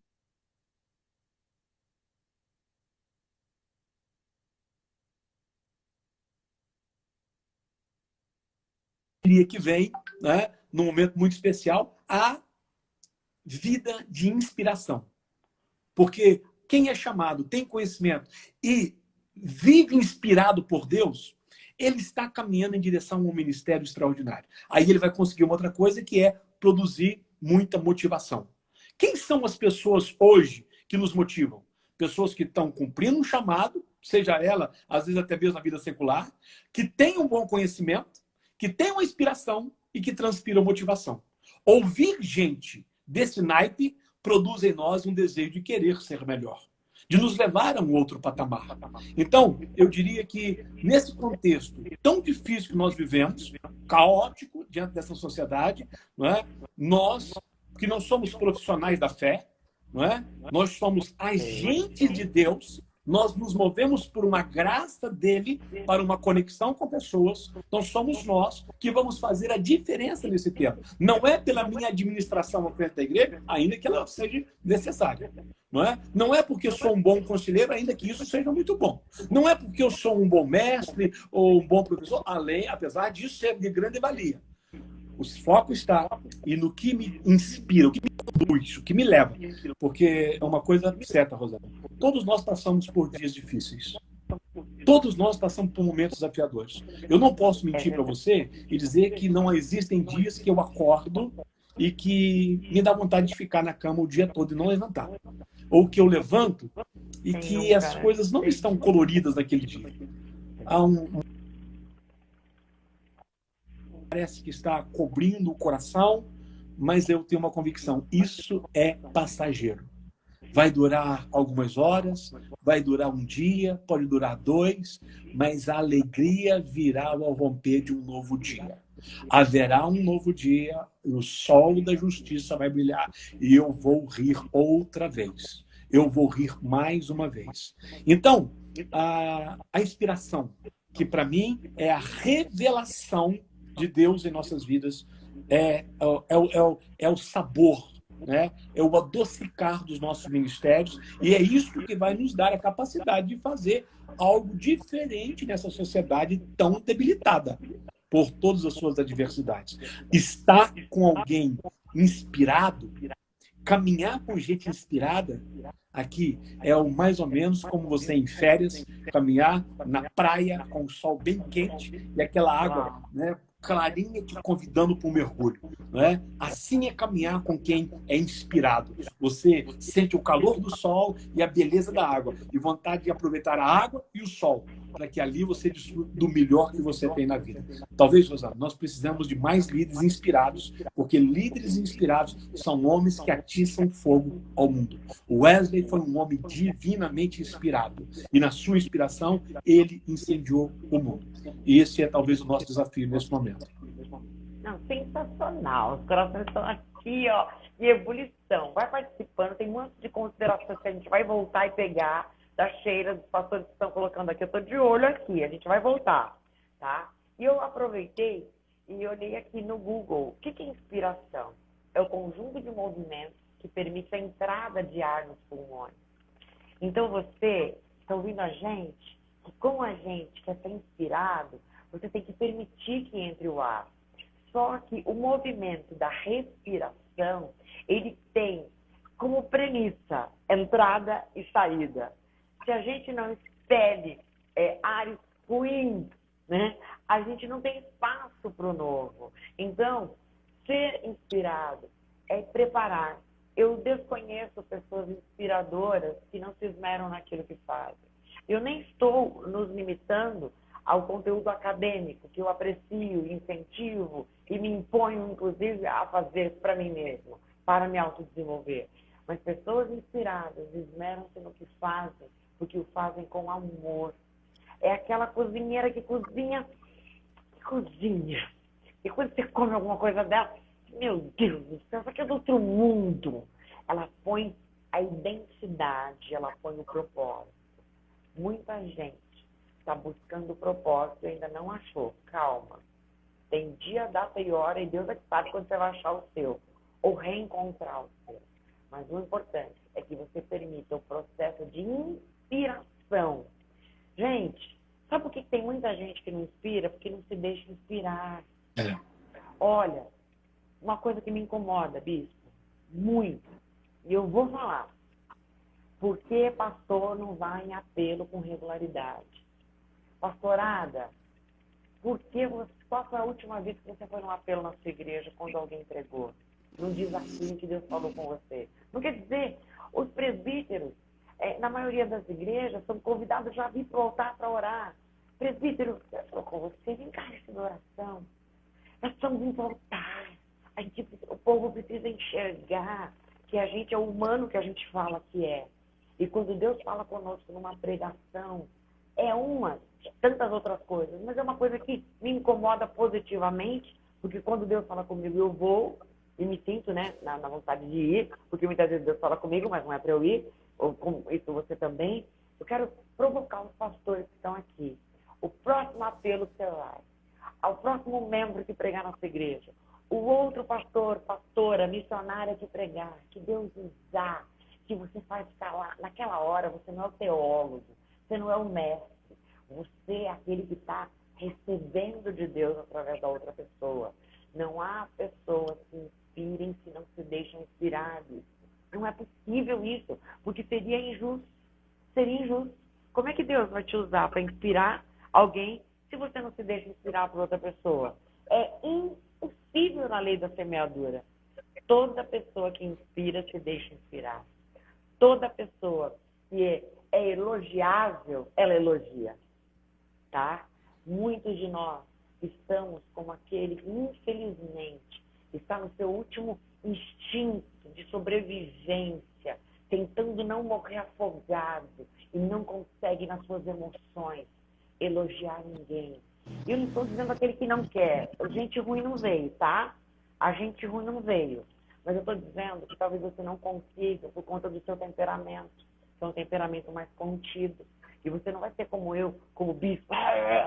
que vem, né, num momento muito especial, a vida de inspiração. Porque quem é chamado, tem conhecimento e vive inspirado por Deus, ele está caminhando em direção a um ministério extraordinário. Aí ele vai conseguir uma outra coisa, que é produzir muita motivação. Quem são as pessoas hoje que nos motivam? Pessoas que estão cumprindo um chamado, seja ela, às vezes até mesmo na vida secular, que têm um bom conhecimento, que têm uma inspiração e que transpiram motivação. Ouvir gente desse naipe produz em nós um desejo de querer ser melhor, de nos levar a um outro patamar. Então, eu diria que nesse contexto tão difícil que nós vivemos, caótico diante dessa sociedade, não é? Nós, que não somos profissionais da fé, não é? Nós somos agentes de Deus, nós nos movemos por uma graça dele para uma conexão com pessoas. Então somos nós que vamos fazer a diferença nesse tempo. Não é pela minha administração à frente da igreja, ainda que ela seja necessária. Não é porque eu sou um bom conselheiro, ainda que isso seja muito bom. Não é porque eu sou um bom mestre ou um bom professor, apesar disso ser de grande valia. O foco está e no que me inspira, o que me conduz, o que me leva. Porque é uma coisa certa, Rosana. Todos nós passamos por dias difíceis. Todos nós passamos por momentos desafiadores. Eu não posso mentir para você e dizer que não existem dias que eu acordo e que me dá vontade de ficar na cama o dia todo e não levantar. Ou que eu levanto e que as coisas não estão coloridas naquele dia. Há parece que está cobrindo o coração, mas eu tenho uma convicção: isso é passageiro. Vai durar algumas horas, vai durar um dia, pode durar 2, mas a alegria virá ao romper de um novo dia. Haverá um novo dia, o sol da justiça vai brilhar e eu vou rir outra vez. Eu vou rir mais uma vez. Então, a inspiração, que para mim é a revelação de Deus em nossas vidas, é o sabor, né? É o adocicar dos nossos ministérios, e é isso que vai nos dar a capacidade de fazer algo diferente nessa sociedade tão debilitada por todas as suas adversidades. Estar com alguém inspirado, caminhar com gente inspirada, aqui é o mais ou menos como você em férias, caminhar na praia com o sol bem quente e aquela água, né, clarinha te convidando para um mergulho, né? Assim é caminhar com quem é inspirado. Você sente o calor do sol e a beleza da água e vontade de aproveitar a água e o sol para que ali você desfrute do melhor que você tem na vida. Talvez, Rosana, nós precisamos de mais líderes inspirados, porque líderes inspirados são homens que atiçam fogo ao mundo. O Wesley foi um homem divinamente inspirado e na sua inspiração ele incendiou o mundo. E esse é talvez o nosso desafio nesse momento. Não, sensacional. Os corações estão aqui, ó, em ebulição. Vai participando, tem um monte de considerações que a gente vai voltar e pegar da Sheila, dos pastores que estão colocando aqui. Eu estou de olho aqui, a gente vai voltar, tá? E eu aproveitei e olhei aqui no Google. O que é inspiração? É o conjunto de movimentos que permite a entrada de ar nos pulmões. Então você está ouvindo a gente? Que como a gente quer ser inspirado, você tem que permitir que entre o ar. Só que o movimento da respiração, ele tem como premissa entrada e saída. se a gente não expele áreas ruins, né, a gente não tem espaço para o novo. Então, ser inspirado é preparar. Eu desconheço pessoas inspiradoras que não se esmeram naquilo que fazem. Eu nem estou nos limitando ao conteúdo acadêmico, que eu aprecio, incentivo e me imponho, inclusive, a fazer para mim mesmo, para me autodesenvolver. Mas pessoas inspiradas esmeram-se no que fazem, porque o fazem com amor. É aquela cozinheira que cozinha. E quando você come alguma coisa dela, meu Deus do céu, isso aqui é do outro mundo. Ela põe a identidade, ela põe o propósito. Muita gente está buscando o propósito e ainda não achou. Calma. Tem dia, data e hora, e Deus é que sabe quando você vai achar o seu. Ou reencontrar o seu. Mas o importante é que você permita o processo de inspiração. Gente, sabe por que tem muita gente que não inspira? Porque não se deixa inspirar. Olha, uma coisa que me incomoda, bispo, muito, e eu vou falar. Por que pastor não vai em apelo com regularidade? Pastorada, qual foi a última vez que você foi num apelo na sua igreja quando alguém pregou? Num desafio que Deus falou com você? Não quer dizer, os presbíteros, na maioria das igrejas, são convidados já a vir para o altar para orar. Presbítero, eu estou com você, vem cá nessa oração. Nós estamos em altar. O povo precisa enxergar que a gente é o humano que a gente fala que é. E quando Deus fala conosco numa pregação, é uma de tantas outras coisas, mas é uma coisa que me incomoda positivamente, porque quando Deus fala comigo, eu vou e me sinto, né, na vontade de ir, porque muitas vezes Deus fala comigo, mas não é para eu ir, ou com isso você também. Eu quero provocar os pastores que estão aqui. O próximo apelo que você vai, ao próximo membro que pregar na sua igreja, o outro pastor, pastora, missionária que pregar, que Deus usar, que você faz ficar lá, naquela hora, você não é o teólogo, você não é o mestre, você é aquele que está recebendo de Deus através da outra pessoa. Não há pessoas que inspirem se não se deixam inspirar. Não é possível isso, porque seria injusto. Seria injusto. Como é que Deus vai te usar para inspirar alguém se você não se deixa inspirar por outra pessoa? É impossível na lei da semeadura. Toda pessoa que inspira se deixa inspirar. Toda pessoa que é elogiável, ela elogia. Tá? Muitos de nós estamos como aquele que, infelizmente, está no seu último instinto de sobrevivência, tentando não morrer afogado e não consegue, nas suas emoções, elogiar ninguém. Eu não estou dizendo aquele que não quer. Gente ruim não veio, tá? A gente ruim não veio. Mas eu estou dizendo que talvez você não consiga por conta do seu temperamento. Que é um temperamento mais contido. E você não vai ser como eu, como bispo.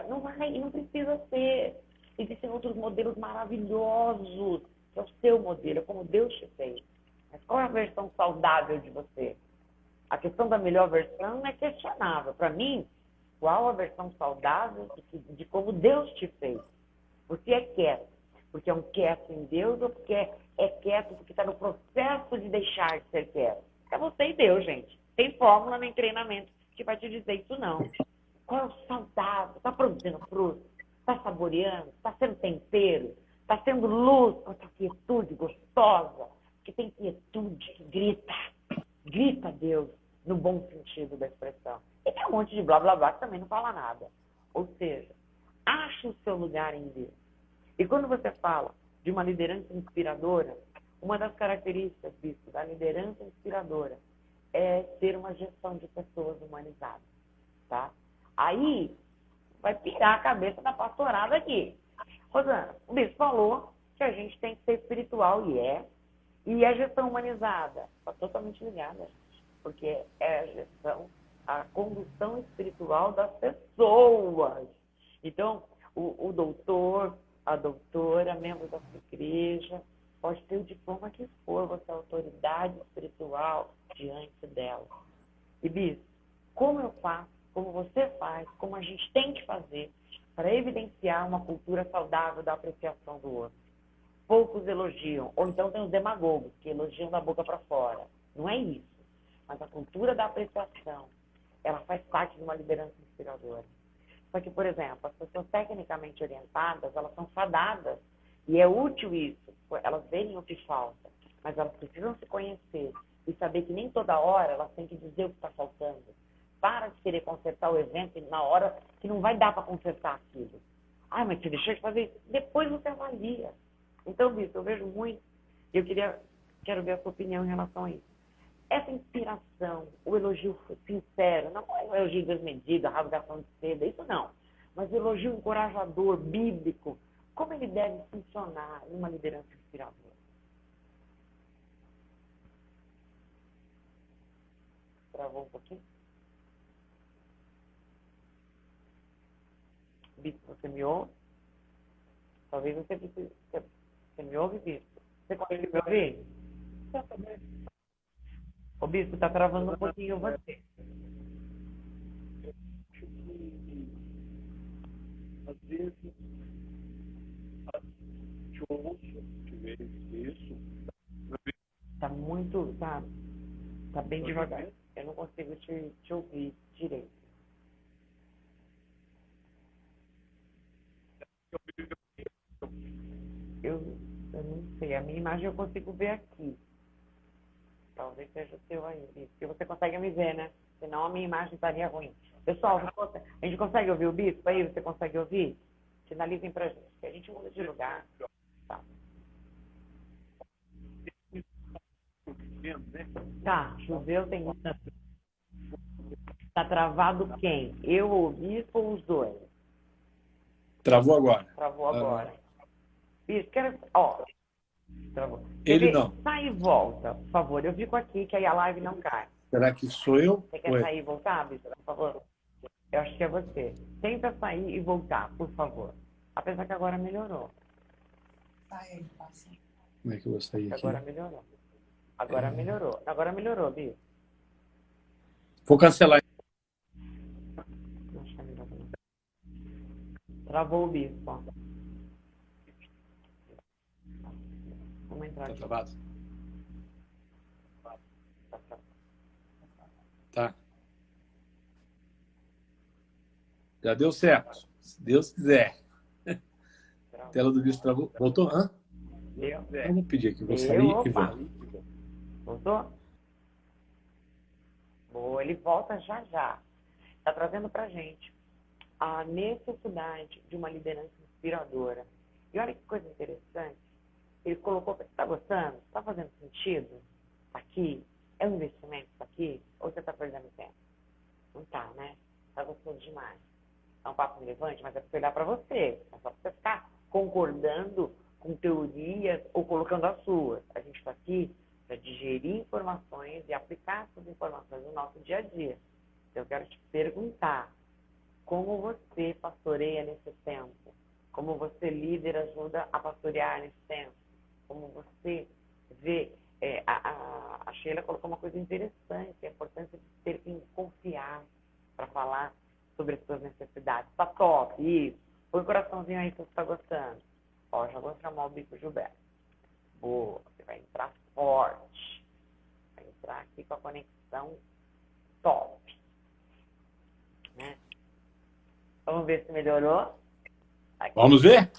Não vai, não precisa ser. Existem outros modelos maravilhosos. Que é o seu modelo, é como Deus te fez. Mas qual é a versão saudável de você? A questão da melhor versão é questionável. Para mim, qual a versão saudável de como Deus te fez? Você é quieto, porque é um quieto em Deus, ou porque é quieto porque está no processo de deixar de ser quieto? É você e Deus, gente. Tem fórmula nem treinamento que vai te dizer isso, não. Qual é o saudável? Está produzindo fruto? Está saboreando? Está sendo tempero? Está sendo luz com essa quietude gostosa? Que tem quietude, que grita. Grita a Deus, no bom sentido da expressão. E tem um monte de blá blá blá que também não fala nada. Ou seja, ache o seu lugar em Deus. E quando você fala de uma liderança inspiradora, uma das características disso, da liderança inspiradora, é ter uma gestão de pessoas humanizadas, tá? Aí vai pirar a cabeça da pastorada aqui. Rosana, o bispo falou que a gente tem que ser espiritual, e a gestão humanizada está totalmente ligada, porque é a gestão, a condução espiritual das pessoas. Então, o doutor, a doutora, membro da sua igreja, pode ter o diploma que for, você é autoridade espiritual diante dela. E, bispo, como eu faço, como você faz, como a gente tem que fazer para evidenciar uma cultura saudável da apreciação do outro? Poucos elogiam, ou então tem os demagogos, que elogiam da boca para fora. Não é isso. Mas a cultura da apreciação ela faz parte de uma liderança inspiradora. Só que, por exemplo, as pessoas tecnicamente orientadas, elas são fadadas, e é útil isso, elas veem o que falta, mas elas precisam se conhecer e saber que nem toda hora elas têm que dizer o que está faltando. Para de querer consertar o evento na hora que não vai dar para consertar aquilo. Ah, mas você deixou de fazer isso? Depois você avalia. Então, Vitor, eu vejo muito, e eu quero ver a sua opinião em relação a isso. Essa inspiração, o elogio sincero, não é o elogio desmedido, a rasgação de seda, isso não. Mas o elogio encorajador, bíblico, como ele deve funcionar numa liderança inspiradora? Travou um pouquinho? Bispo, você me ouve? Talvez você precise... Você me ouve, Bispo? Você consegue me ouvir? Eu também. Ô, Bispo, tá travando um pouquinho você. Às vezes, te ouço, te vejo isso. Tá muito... Tá bem devagar. Eu não consigo te ouvir direito. Eu não sei. A minha imagem eu consigo ver aqui. Talvez seja o seu aí, Bispo. Porque você consegue me ver, né? Senão a minha imagem estaria ruim. Pessoal, a gente consegue ouvir o Bispo aí? Você consegue ouvir? Sinalizem pra gente. Que a gente muda de lugar. Tá. Tá, choveu, tem... Tá travado quem? Eu ou o Bispo ou os dois? Travou agora. Travou agora. Bispo, quero... Ó, travou. Ele não. Sai e volta, por favor. Eu fico aqui, que aí a live não cai. Será que sou eu? Você quer sair e voltar, Bispo, por favor? Eu acho que é você. Tenta sair e voltar, por favor. Apesar que agora melhorou. Como é que eu vou sair aqui? Agora melhorou. Agora melhorou. Agora melhorou, Bispo. Vou cancelar. Acho que é melhor não. Travou o Bispo, ó. Vamos entrar Tá aqui. travado? Tá. Já deu certo. Se Deus quiser. A tela do Bispo travou. Voltou? Hã? Vamos pedir aqui. Vou sair e volto. Voltou? Boa, ele volta já já. Está trazendo para gente a necessidade de uma liderança inspiradora. E olha que coisa interessante. Ele colocou, você está gostando? Está fazendo sentido? Aqui? É um investimento isso aqui? Ou você está perdendo tempo? Não está, né? Está gostando demais. É um papo relevante, mas é para olhar para você. É só para você ficar concordando com teorias ou colocando as suas. A gente está aqui para digerir informações e aplicar essas informações no nosso dia a dia. Eu quero te perguntar, como você pastoreia nesse tempo? Como você, líder, ajuda a pastorear nesse tempo? Como você vê... a Sheila colocou uma coisa interessante, a importância de ter quem confiar para falar sobre as suas necessidades. Tá top, isso. Põe o coraçãozinho aí se você está gostando. Ó, já vou chamar o Bispo Gilberto. Boa, você vai entrar forte. Vai entrar aqui com a conexão top. Né? Vamos ver se melhorou. Aqui. Vamos ver?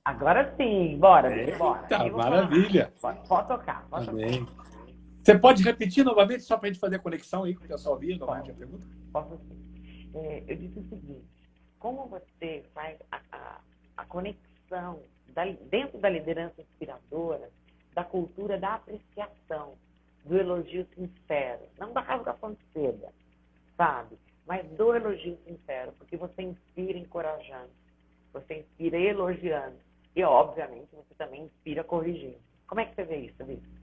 Agora sim, bora. Bora. Tá, maravilha. Pode tocar. Amém. Você pode repetir novamente, só para a gente fazer a conexão aí, que o pessoal via novamente a pergunta? Posso sim. Eu disse o seguinte, como você faz a conexão dentro da liderança inspiradora, da cultura da apreciação, do elogio sincero, não da rasgação de seda, sabe? Mas do elogio sincero, porque você inspira encorajando, você inspira elogiando e, obviamente, você também inspira corrigindo. Como é que você vê isso, Vitor?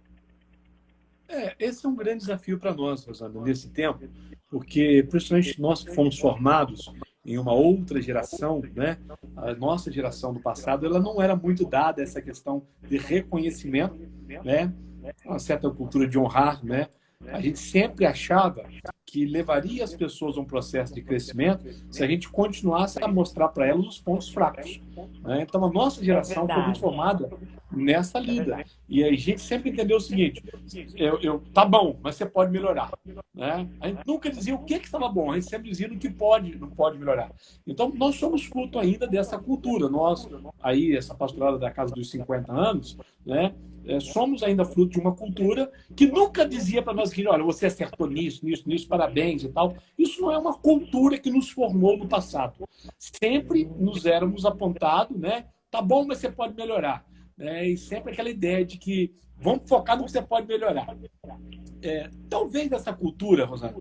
Esse é um grande desafio para nós, Rosana, nesse tempo, porque, principalmente nós que fomos formados em uma outra geração, né? A nossa geração do passado, ela não era muito dada a essa questão de reconhecimento, né? Uma certa cultura de honrar, né? A gente sempre achava que levaria as pessoas a um processo de crescimento se a gente continuasse a mostrar para elas os pontos fracos, né? Então, a nossa geração foi muito formada nessa lida. E a gente sempre entendeu o seguinte, tá bom, mas você pode melhorar. Né? A gente nunca dizia o que estava bom, a gente sempre dizia o que pode, não pode melhorar. Então, nós somos fruto ainda dessa cultura. Nós, aí, essa pastorada da casa dos 50 anos, né? Somos ainda fruto de uma cultura que nunca dizia para nós que, olha, você acertou nisso, nisso, nisso, parabéns e tal. Isso não é uma cultura que nos formou no passado. Sempre nos éramos apontados, né? Tá bom, mas você pode melhorar. E sempre aquela ideia de que vamos focar no que você pode melhorar. Talvez essa cultura, Rosana,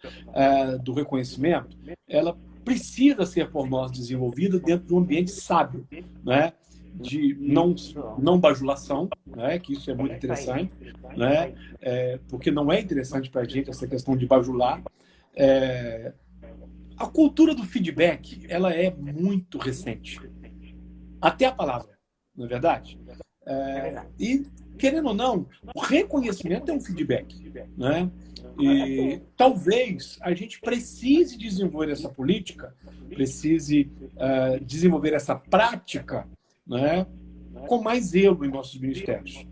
do reconhecimento, ela precisa ser por nós desenvolvida dentro de um ambiente sábio, né? De não bajulação, né? Que isso é muito interessante, né? Porque não é interessante para a gente essa questão de bajular. A cultura do feedback, ela é muito recente. Até a palavra, não é verdade? E, querendo ou não, o reconhecimento é um feedback, né? E talvez a gente precise desenvolver essa política, precise desenvolver essa prática, né? Com mais zelo em nossos ministérios.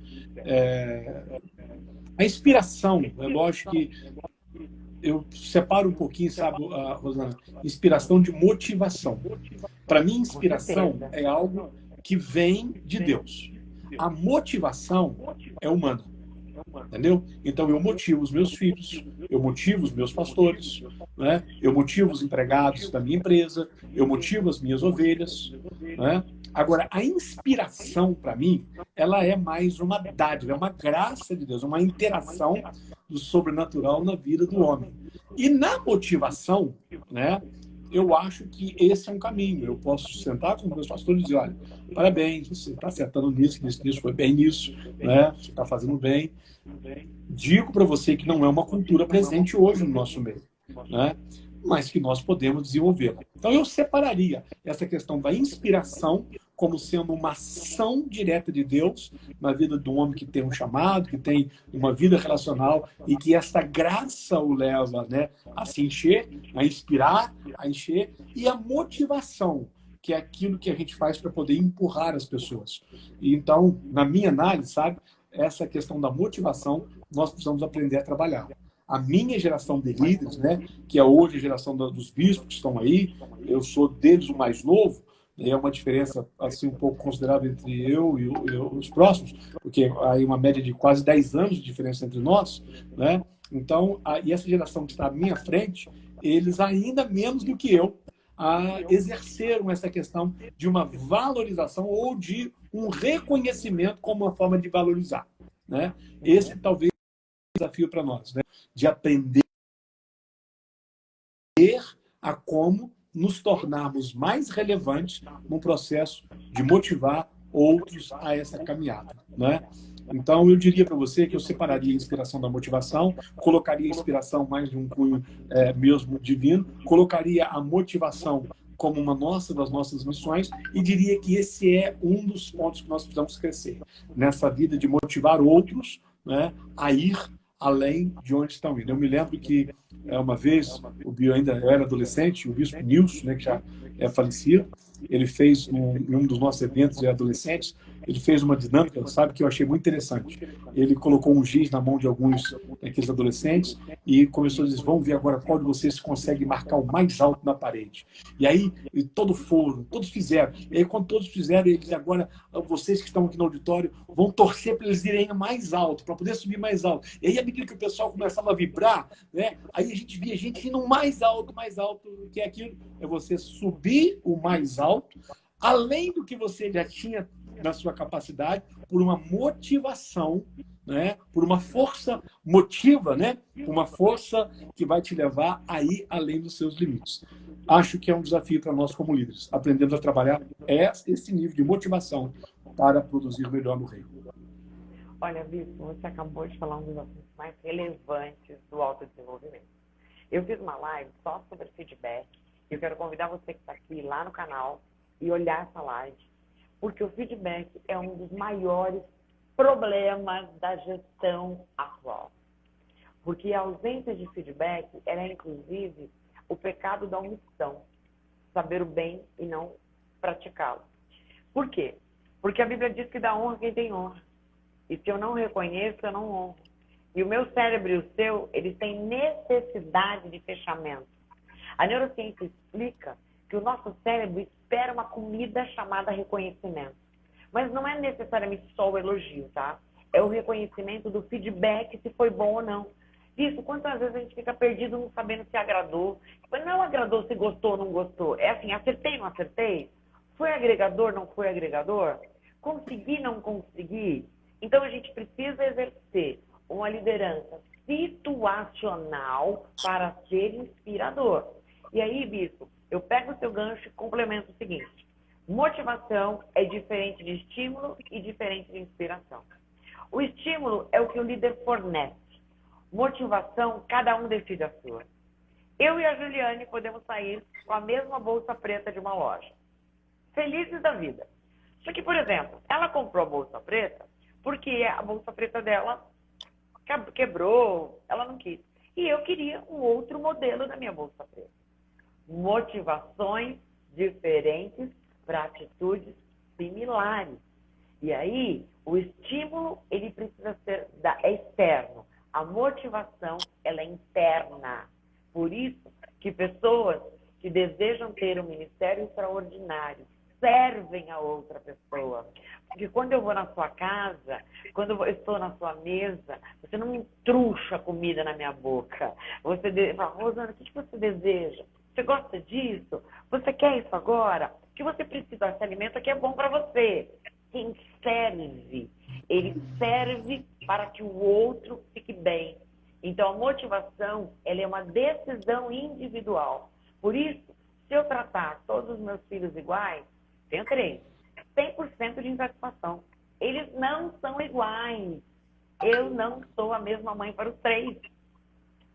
A inspiração, é lógico que eu separo um pouquinho, sabe, Rosana, inspiração de motivação. Para mim, inspiração é algo que vem de Deus. A motivação é humana. Entendeu? Então, eu motivo os meus filhos, eu motivo os meus pastores, né? Eu motivo os empregados da minha empresa, eu motivo as minhas ovelhas. Né? Agora, a inspiração, para mim, ela é mais uma dádiva, é uma graça de Deus, uma interação do sobrenatural na vida do homem. E na motivação, né? Eu acho que esse é um caminho. Eu posso sentar com os meus pastores e dizer, olha, parabéns, você está acertando nisso, nisso, foi bem nisso, né? Você está fazendo bem. Digo para você que não é uma cultura presente hoje no nosso meio, né? Mas que nós podemos desenvolvê-la. Então, eu separaria essa questão da inspiração como sendo uma ação direta de Deus na vida do homem que tem um chamado, que tem uma vida relacional e que essa graça o leva, né, a se encher, a inspirar, a encher, e a motivação, que é aquilo que a gente faz para poder empurrar as pessoas. E então, na minha análise, sabe, essa questão da motivação, nós precisamos aprender a trabalhar. A minha geração de líderes, né, que é hoje a geração dos bispos que estão aí, eu sou deles o mais novo, é uma diferença assim um pouco considerável entre eu e os próximos, porque há uma média de quase 10 anos de diferença entre nós, né? Então, e essa geração que está à minha frente, eles ainda menos do que eu exerceram essa questão de uma valorização ou de um reconhecimento como uma forma de valorizar, né? Esse talvez seja o desafio para nós, né? De aprender a como nos tornarmos mais relevantes no processo de motivar outros a essa caminhada, né? Então, eu diria para você que eu separaria a inspiração da motivação, colocaria a inspiração mais de um cunho mesmo divino, colocaria a motivação como uma das nossas missões e diria que esse é um dos pontos que nós precisamos crescer nessa vida de motivar outros, né, a ir além de onde estão indo. Eu me lembro que uma vez, eu era adolescente, o bispo Nilson, né, que já é falecido, ele fez, em um dos nossos eventos de adolescentes, ele fez uma dinâmica, sabe, que eu achei muito interessante. Ele colocou um giz na mão de alguns daqueles adolescentes e começou a dizer, vamos ver agora qual de vocês consegue marcar o mais alto na parede. E aí, todos fizeram. E aí, quando todos fizeram, ele disse, agora, vocês que estão aqui no auditório, vão torcer para eles irem mais alto, para poder subir mais alto. E aí, à medida que o pessoal começava a vibrar, né, aí a gente via gente indo mais alto, que é aquilo, é você subir o mais alto, além do que você já tinha na sua capacidade, por uma motivação, né? Por uma força motiva, né? Uma força que vai te levar a ir além dos seus limites. Acho que é um desafio para nós como líderes. Aprendemos a trabalhar esse nível de motivação para produzir melhor no reino. Olha, Bispo, você acabou de falar um dos assuntos mais relevantes do autodesenvolvimento. Eu fiz uma live só sobre feedback. Eu quero convidar você que está aqui lá no canal e olhar essa live. Porque o feedback é um dos maiores problemas da gestão atual. Porque a ausência de feedback, ela é inclusive o pecado da omissão. Saber o bem e não praticá-lo. Por quê? Porque a Bíblia diz que dá honra quem tem honra. E se eu não reconheço, eu não honro. E o meu cérebro e o seu, eles têm necessidade de fechamento. A neurociência explica que o nosso cérebro espera uma comida chamada reconhecimento. Mas não é necessariamente só o elogio, tá? É o reconhecimento do feedback, se foi bom ou não. Isso, quantas vezes a gente fica perdido não sabendo se agradou. Mas não agradou se gostou ou não gostou. É assim, acertei, não acertei? Foi agregador, não foi agregador? Consegui, não consegui? Então a gente precisa exercer uma liderança situacional para ser inspirador. E aí, Bispo, eu pego o seu gancho e complemento o seguinte. Motivação é diferente de estímulo e diferente de inspiração. O estímulo é o que o líder fornece. Motivação, cada um decide a sua. Eu e a Juliane podemos sair com a mesma bolsa preta de uma loja. Felizes da vida. Só que, por exemplo, ela comprou a bolsa preta porque a bolsa preta dela quebrou, ela não quis. E eu queria um outro modelo da minha bolsa preta. Motivações diferentes para atitudes similares. E aí, o estímulo, ele precisa ser externo. A motivação, ela é interna. Por isso que pessoas que desejam ter um ministério extraordinário servem a outra pessoa. Porque quando eu vou na sua casa, quando eu estou na sua mesa, você não me truxa comida na minha boca. Você fala, Rosana, o que você deseja? Você gosta disso? Você quer isso agora? O que você precisa? Esse alimento aqui é bom para você. Quem serve, ele serve para que o outro fique bem. Então, a motivação, ela é uma decisão individual. Por isso, se eu tratar todos os meus filhos iguais, tenho 3, 100% de insatisfação. Eles não são iguais. Eu não sou a mesma mãe para os 3.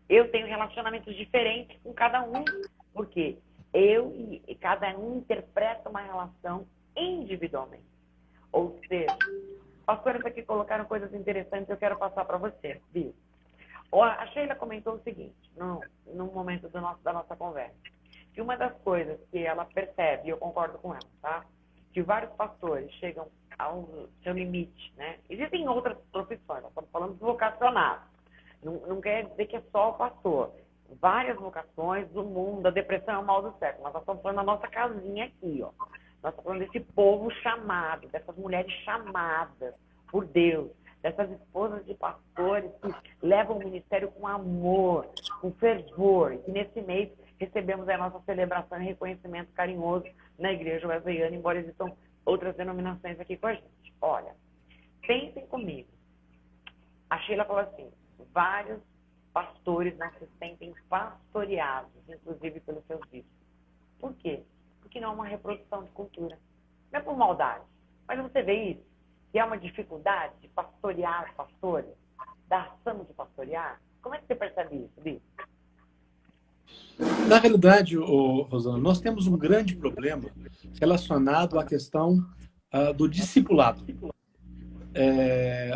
Eu tenho relacionamentos diferentes com cada um. Porque eu e cada um interpreta uma relação individualmente. Ou seja, as coisas aqui colocaram coisas interessantes, eu quero passar para você, viu? A Sheila comentou o seguinte, no momento da nossa conversa, que uma das coisas que ela percebe, e eu concordo com ela, tá? Que vários pastores chegam ao seu limite, né? Existem outras profissões, nós estamos falando de vocacionado. Não quer dizer que é só o pastor. Várias vocações do mundo, a depressão é o mal do século. Nós estamos falando da nossa casinha aqui, ó. Nós estamos falando desse povo chamado, dessas mulheres chamadas por Deus, dessas esposas de pastores que levam o ministério com amor, com fervor. E nesse mês recebemos a nossa celebração e reconhecimento carinhoso na Igreja Wesleyana, embora existam outras denominações aqui com a gente. Olha, pensem comigo. A Sheila falou assim, vários pastores não se sentem pastoreados, inclusive pelos seus bispos. Por quê? Porque não é uma reprodução de cultura. Não é por maldade. Mas você vê isso? Que há uma dificuldade de pastorear os pastores? Da ação de pastorear? Como é que você percebe isso, Bi? Na realidade, Rosana, nós temos um grande problema relacionado à questão do discipulado.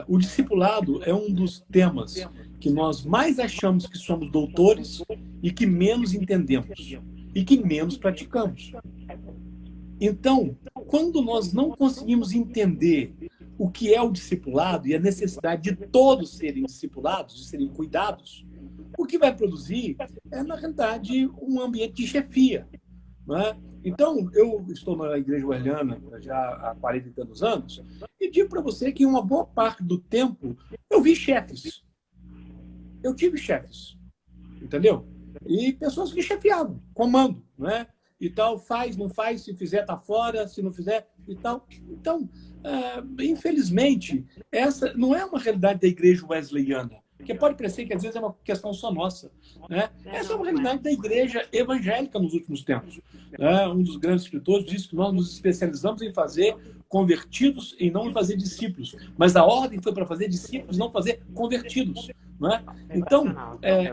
O discipulado é um dos temas que nós mais achamos que somos doutores e que menos entendemos e que menos praticamos. Então, quando nós não conseguimos entender o que é o discipulado e a necessidade de todos serem discipulados, de serem cuidados, o que vai produzir é, na realidade, um ambiente de chefia. Não é? Então, eu estou na Igreja Wesleyana já há 40 e tantos anos e digo para você que uma boa parte do tempo eu vi chefes. Eu tive chefes, entendeu? E pessoas que chefiavam, comando, não é? E tal, faz, não faz, se fizer, tá fora, se não fizer, e tal. Então, infelizmente, essa não é uma realidade da Igreja Wesleyana, porque pode parecer que às vezes é uma questão só nossa, né? Essa é uma realidade da Igreja evangélica nos últimos tempos. Um dos grandes escritores disse que nós nos especializamos em fazer convertidos e não em fazer discípulos, mas a ordem foi para fazer discípulos, não fazer convertidos. Não é? Então,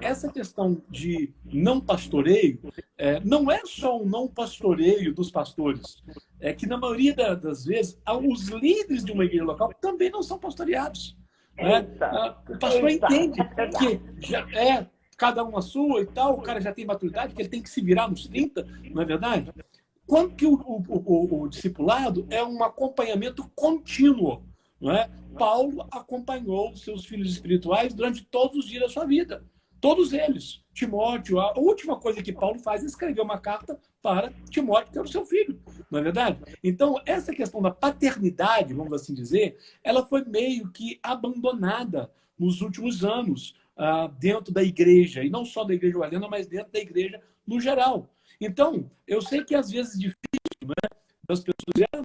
essa questão de não pastoreio não é só um não pastoreio dos pastores, é que na maioria das vezes os líderes de uma igreja local também não são pastoreados. Né? O pastor entende que já cada um a sua e tal, o cara já tem maturidade, que ele tem que se virar nos 30, não é verdade? Quando que o discipulado é um acompanhamento contínuo não é? Paulo acompanhou os seus filhos espirituais durante todos os dias da sua vida. Todos eles. Timóteo, a última coisa que Paulo faz é escrever uma carta para Timóteo, que era o seu filho, não é verdade? Então, essa questão da paternidade, vamos assim dizer, ela foi meio que abandonada nos últimos anos dentro da igreja, e não só da igreja Wesleyan, mas dentro da igreja no geral. Então, eu sei que às vezes é difícil, né, das pessoas dizerem,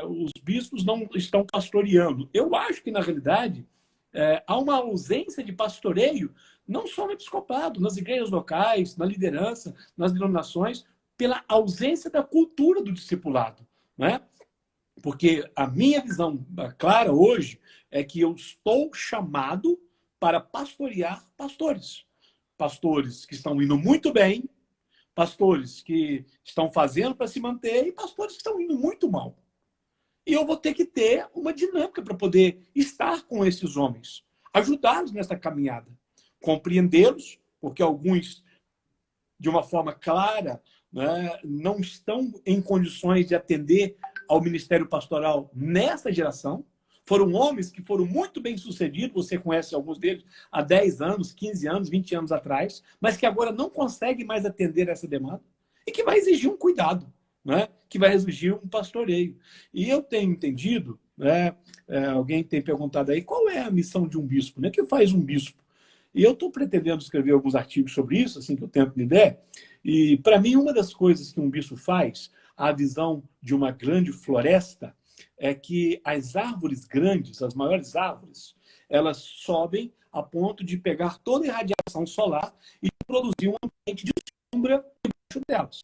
os bispos não estão pastoreando. Eu acho que, na realidade, há uma ausência de pastoreio, não só no episcopado, nas igrejas locais, na liderança, nas denominações, pela ausência da cultura do discipulado, né? Porque a minha visão clara hoje é que eu estou chamado para pastorear pastores. Pastores que estão indo muito bem, pastores que estão fazendo para se manter e pastores que estão indo muito mal. E eu vou ter que ter uma dinâmica para poder estar com esses homens, ajudá-los nessa caminhada, compreendê-los, porque alguns, de uma forma clara, né, não estão em condições de atender ao ministério pastoral nessa geração. Foram homens que foram muito bem sucedidos, você conhece alguns deles há 10 anos, 15 anos, 20 anos atrás, mas que agora não conseguem mais atender essa demanda e que vai exigir um cuidado, né? Que vai exigir um pastoreio. E eu tenho entendido, né, alguém tem perguntado aí, qual é a missão de um bispo? Né? O que faz um bispo? E eu estou pretendendo escrever alguns artigos sobre isso, assim que o tempo me der. E, para mim, uma das coisas que um bispo faz, a visão de uma grande floresta, é que as árvores grandes, as maiores árvores, elas sobem a ponto de pegar toda a irradiação solar e produzir um ambiente de sombra debaixo delas.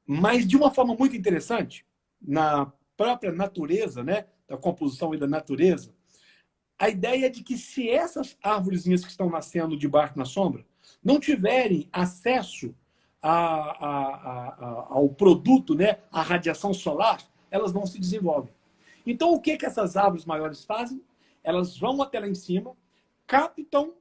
Mas, de uma forma muito interessante, na própria natureza, né, da composição e da natureza, a ideia é de que se essas árvorezinhas que estão nascendo debaixo na sombra não tiverem acesso ao produto, né, à radiação solar, elas não se desenvolvem. Então, o que essas árvores maiores fazem? Elas vão até lá em cima, captam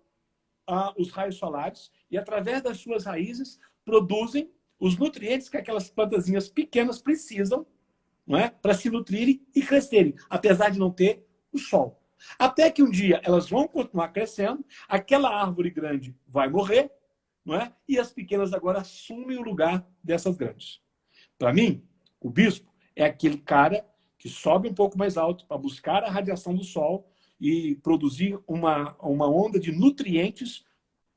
os raios solares e, através das suas raízes, produzem os nutrientes que aquelas plantazinhas pequenas precisam, não é, para se nutrirem e crescerem, apesar de não ter o sol. Até que um dia elas vão continuar crescendo, aquela árvore grande vai morrer, não é? E as pequenas agora assumem o lugar dessas grandes. Para mim, o bispo é aquele cara que sobe um pouco mais alto para buscar a radiação do sol e produzir uma onda de nutrientes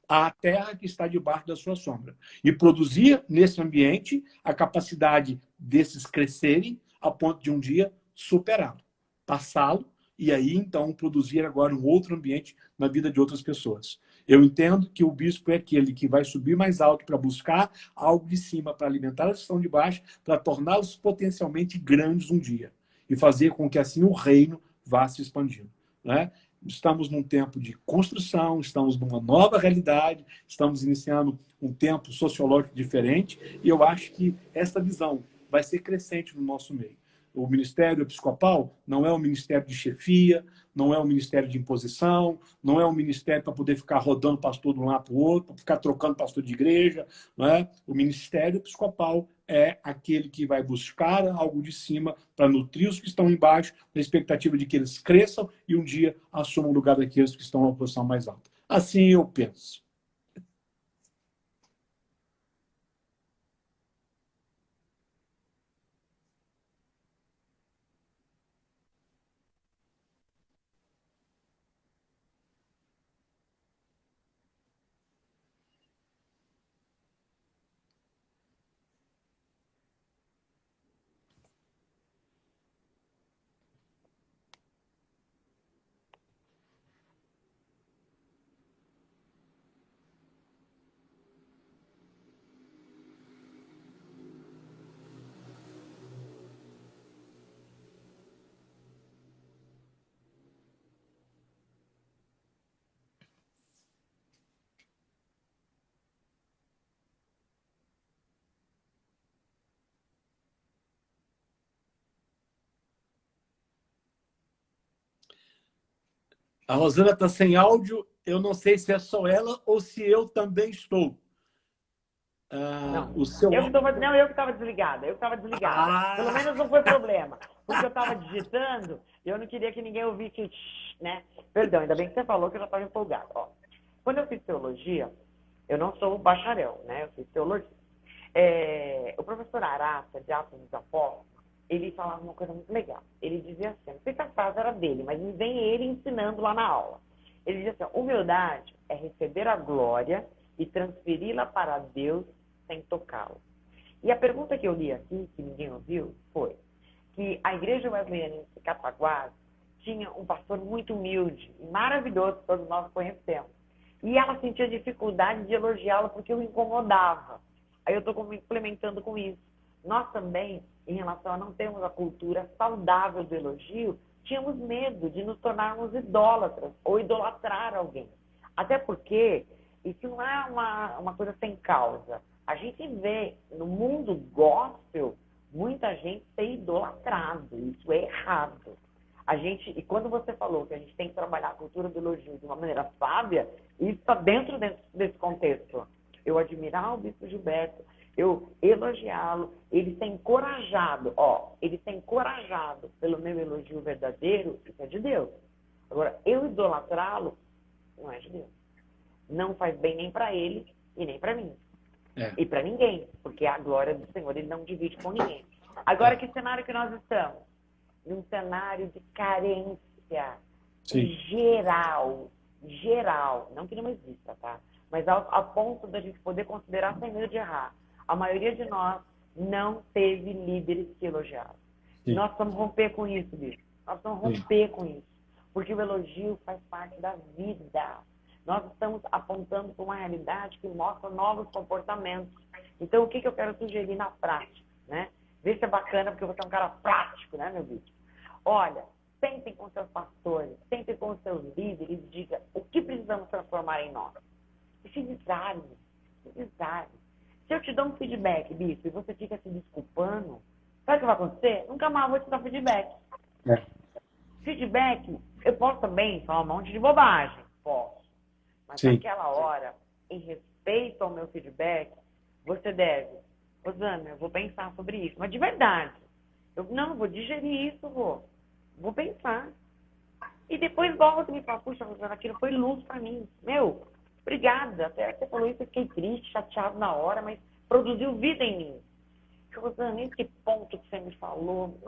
à terra que está debaixo da sua sombra. E produzir nesse ambiente a capacidade desses crescerem a ponto de um dia superá-lo, passá-lo, e aí, então, produzir agora um outro ambiente na vida de outras pessoas. Eu entendo que o bispo é aquele que vai subir mais alto para buscar algo de cima, para alimentar os que estão de baixo, para torná-los potencialmente grandes um dia. E fazer com que, assim, o reino vá se expandindo. Né? Estamos num tempo de construção, estamos numa nova realidade, estamos iniciando um tempo sociológico diferente, e eu acho que essa visão vai ser crescente no nosso meio. O ministério episcopal não é um ministério de chefia, não é um ministério de imposição, não é um ministério para poder ficar rodando pastor de um lado para o outro, para ficar trocando pastor de igreja. Não é? O ministério episcopal é aquele que vai buscar algo de cima para nutrir os que estão embaixo, na expectativa de que eles cresçam e um dia assumam o lugar daqueles que estão na posição mais alta. Assim eu penso. A Rosana está sem áudio. Eu não sei se é só ela ou se eu também estou. Não, o seu... eu que estava desligada. Pelo menos não foi problema. Porque eu estava digitando e eu não queria que ninguém ouvisse o tsh, né? Perdão, ainda bem que você falou que eu já estava empolgada. Ó, quando eu fiz teologia, eu não sou bacharel, né? Eu fiz teologia. O professor Araça, de Atos dos Apóstolos, ele falava uma coisa muito legal. Ele dizia assim, não sei se a frase era dele, mas me vem ele ensinando lá na aula. Ele dizia assim, humildade é receber a glória e transferi-la para Deus sem tocá-lo. E a pergunta que eu li aqui, que ninguém ouviu, foi que a igreja wesleyana em Cataguás tinha um pastor muito humilde e maravilhoso, que todos nós conhecemos. E ela sentia dificuldade de elogiá-lo porque o incomodava. Aí eu estou complementando com isso. Nós também, em relação a não termos a cultura saudável do elogio, tínhamos medo de nos tornarmos idólatras ou idolatrar alguém. Até porque isso não é uma coisa sem causa. A gente vê no mundo gospel muita gente ser idolatrado. Isso é errado. E quando você falou que a gente tem que trabalhar a cultura do elogio de uma maneira sábia, isso está dentro desse contexto. Eu admirar o bispo Gilberto, eu elogiá-lo, ele ser encorajado, ele ser encorajado pelo meu elogio verdadeiro, isso é de Deus. Agora, eu idolatrá-lo, não é de Deus. Não faz bem nem para ele e nem para mim. E para ninguém, porque a glória do Senhor ele não divide com ninguém. Agora, que cenário que nós estamos? Num cenário de carência geral, não que não exista, tá? Mas a ponto da gente poder considerar sem medo de errar. A maioria de nós não teve líderes que elogiaram. Nós precisamos romper com isso, bicho. Nós precisamos romper com isso. Porque o elogio faz parte da vida. Nós estamos apontando para uma realidade que mostra novos comportamentos. Então, o que eu quero sugerir na prática, né? Vê se é bacana, porque você é um cara prático, né, meu bicho? Olha, sentem com seus pastores, sentem com os seus líderes e diga o que precisamos transformar em nós. E se desarme. Se eu te dou um feedback, bispo, e você fica se desculpando, sabe o que vai acontecer? Nunca mais vou te dar feedback. Feedback, eu posso também falar um monte de bobagem. Posso. Mas naquela hora, em respeito ao meu feedback, você deve, Rosana, eu vou pensar sobre isso. Mas de verdade, eu não vou digerir isso, vou pensar. E depois volta e me fala, puxa, Rosana, aquilo foi luz pra mim. Meu, obrigada. Até você falou isso, eu fiquei triste, chateado na hora, mas produziu vida em mim. Rosana, esse ponto que você me falou,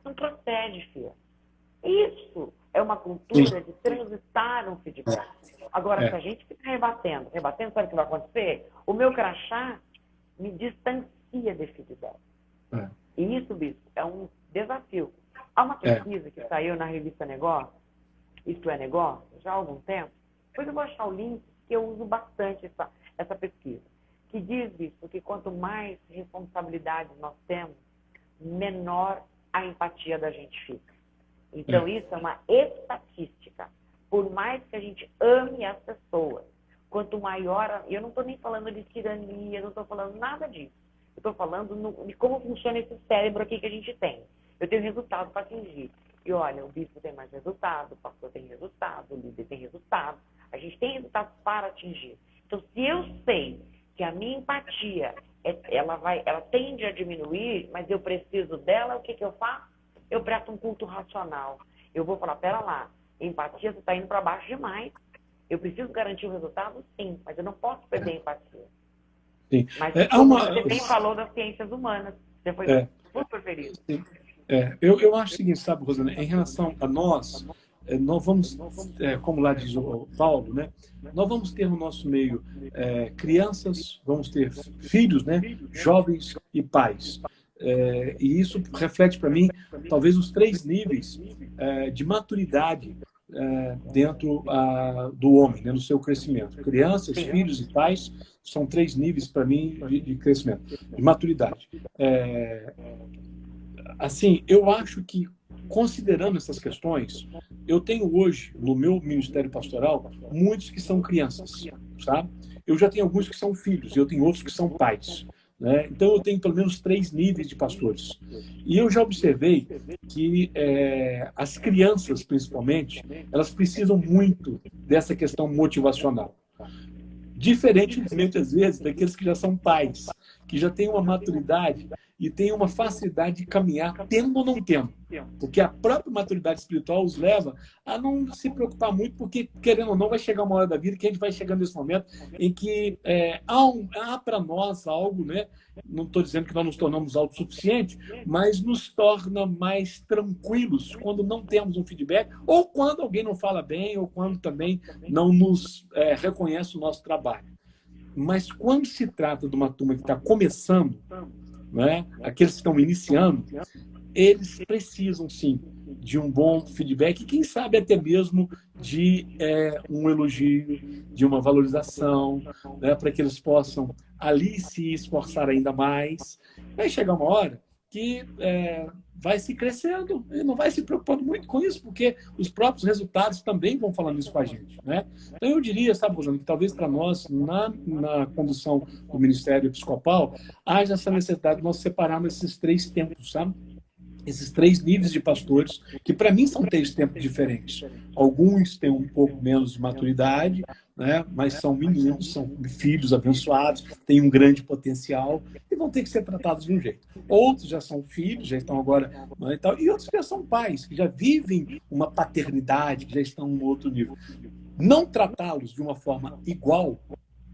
não procede, filha. Isso é uma cultura de transitar um feedback. Agora, se a gente ficar rebatendo, sabe o que vai acontecer? O meu crachá me distancia de feedback. E isso, bispo, é um desafio. Há uma pesquisa que saiu na revista Negócio, Isto é Negócio, já há algum tempo. Depois eu vou achar o link, que eu uso bastante essa pesquisa, que diz, bispo, que quanto mais responsabilidades nós temos, menor a empatia da gente fica. Então, isso é uma estatística. Por mais que a gente ame as pessoas, quanto maior... Eu não estou nem falando de tirania, não estou falando nada disso. Eu estou falando de como funciona esse cérebro aqui que a gente tem. Eu tenho resultado para atingir. E olha, o bispo tem mais resultado, o pastor tem resultado, o líder tem resultado. A gente tem resultado para atingir. Então, se eu sei que a minha empatia, ela tende a diminuir, mas eu preciso dela, o que eu faço? Eu presto um culto racional. Eu vou falar, pera lá, empatia você está indo para baixo demais. Eu preciso garantir o resultado? Sim, mas eu não posso perder a empatia. Sim. Mas você bem falou das ciências humanas. Você foi super feliz. Eu acho o seguinte, sabe, Rosana, em relação a nós vamos, como lá diz o Paulo, né, nós vamos ter no nosso meio crianças, vamos ter filhos, né, jovens e pais. E isso reflete para mim, talvez, os 3 níveis de maturidade dentro do homem, né, no seu crescimento. Crianças, filhos e pais são 3 níveis, para mim, de crescimento, de maturidade. Assim, eu acho que, considerando essas questões, eu tenho hoje, no meu ministério pastoral, muitos que são crianças, sabe? Eu já tenho alguns que são filhos, e eu tenho outros que são pais. Né? Então, eu tenho pelo menos 3 níveis de pastores. E eu já observei que as crianças, principalmente, elas precisam muito dessa questão motivacional. Diferentemente, às vezes, daqueles que já são pais, que já têm uma maturidade e têm uma facilidade de caminhar, tendo ou não tendo. Porque a própria maturidade espiritual os leva a não se preocupar muito, porque, querendo ou não, vai chegar uma hora da vida que a gente vai chegando nesse momento em que há para nós algo, né? Não estou dizendo que nós nos tornamos autossuficientes, mas nos torna mais tranquilos quando não temos um feedback, ou quando alguém não fala bem, ou quando também não nos reconhece o nosso trabalho. Mas quando se trata de uma turma que está começando, né, aqueles que estão iniciando, eles precisam, sim, de um bom feedback e, quem sabe, até mesmo de um elogio, de uma valorização, né, para que eles possam ali se esforçar ainda mais. Vai chegar uma hora que vai se crescendo e não vai se preocupando muito com isso, porque os próprios resultados também vão falando isso com a gente, né? Então, eu diria, sabe, Rosana, que talvez para nós, na condução do Ministério Episcopal, haja essa necessidade de nós separarmos esses 3 tempos, sabe? Esses 3 níveis de pastores, que para mim são 3 tempos diferentes. Alguns têm um pouco menos de maturidade, né? Mas são meninos, são filhos abençoados, têm um grande potencial e vão ter que ser tratados de um jeito. Outros já são filhos, já estão agora, né, e tal, e outros já são pais, que já vivem uma paternidade, que já estão em um outro nível. Não tratá-los de uma forma igual,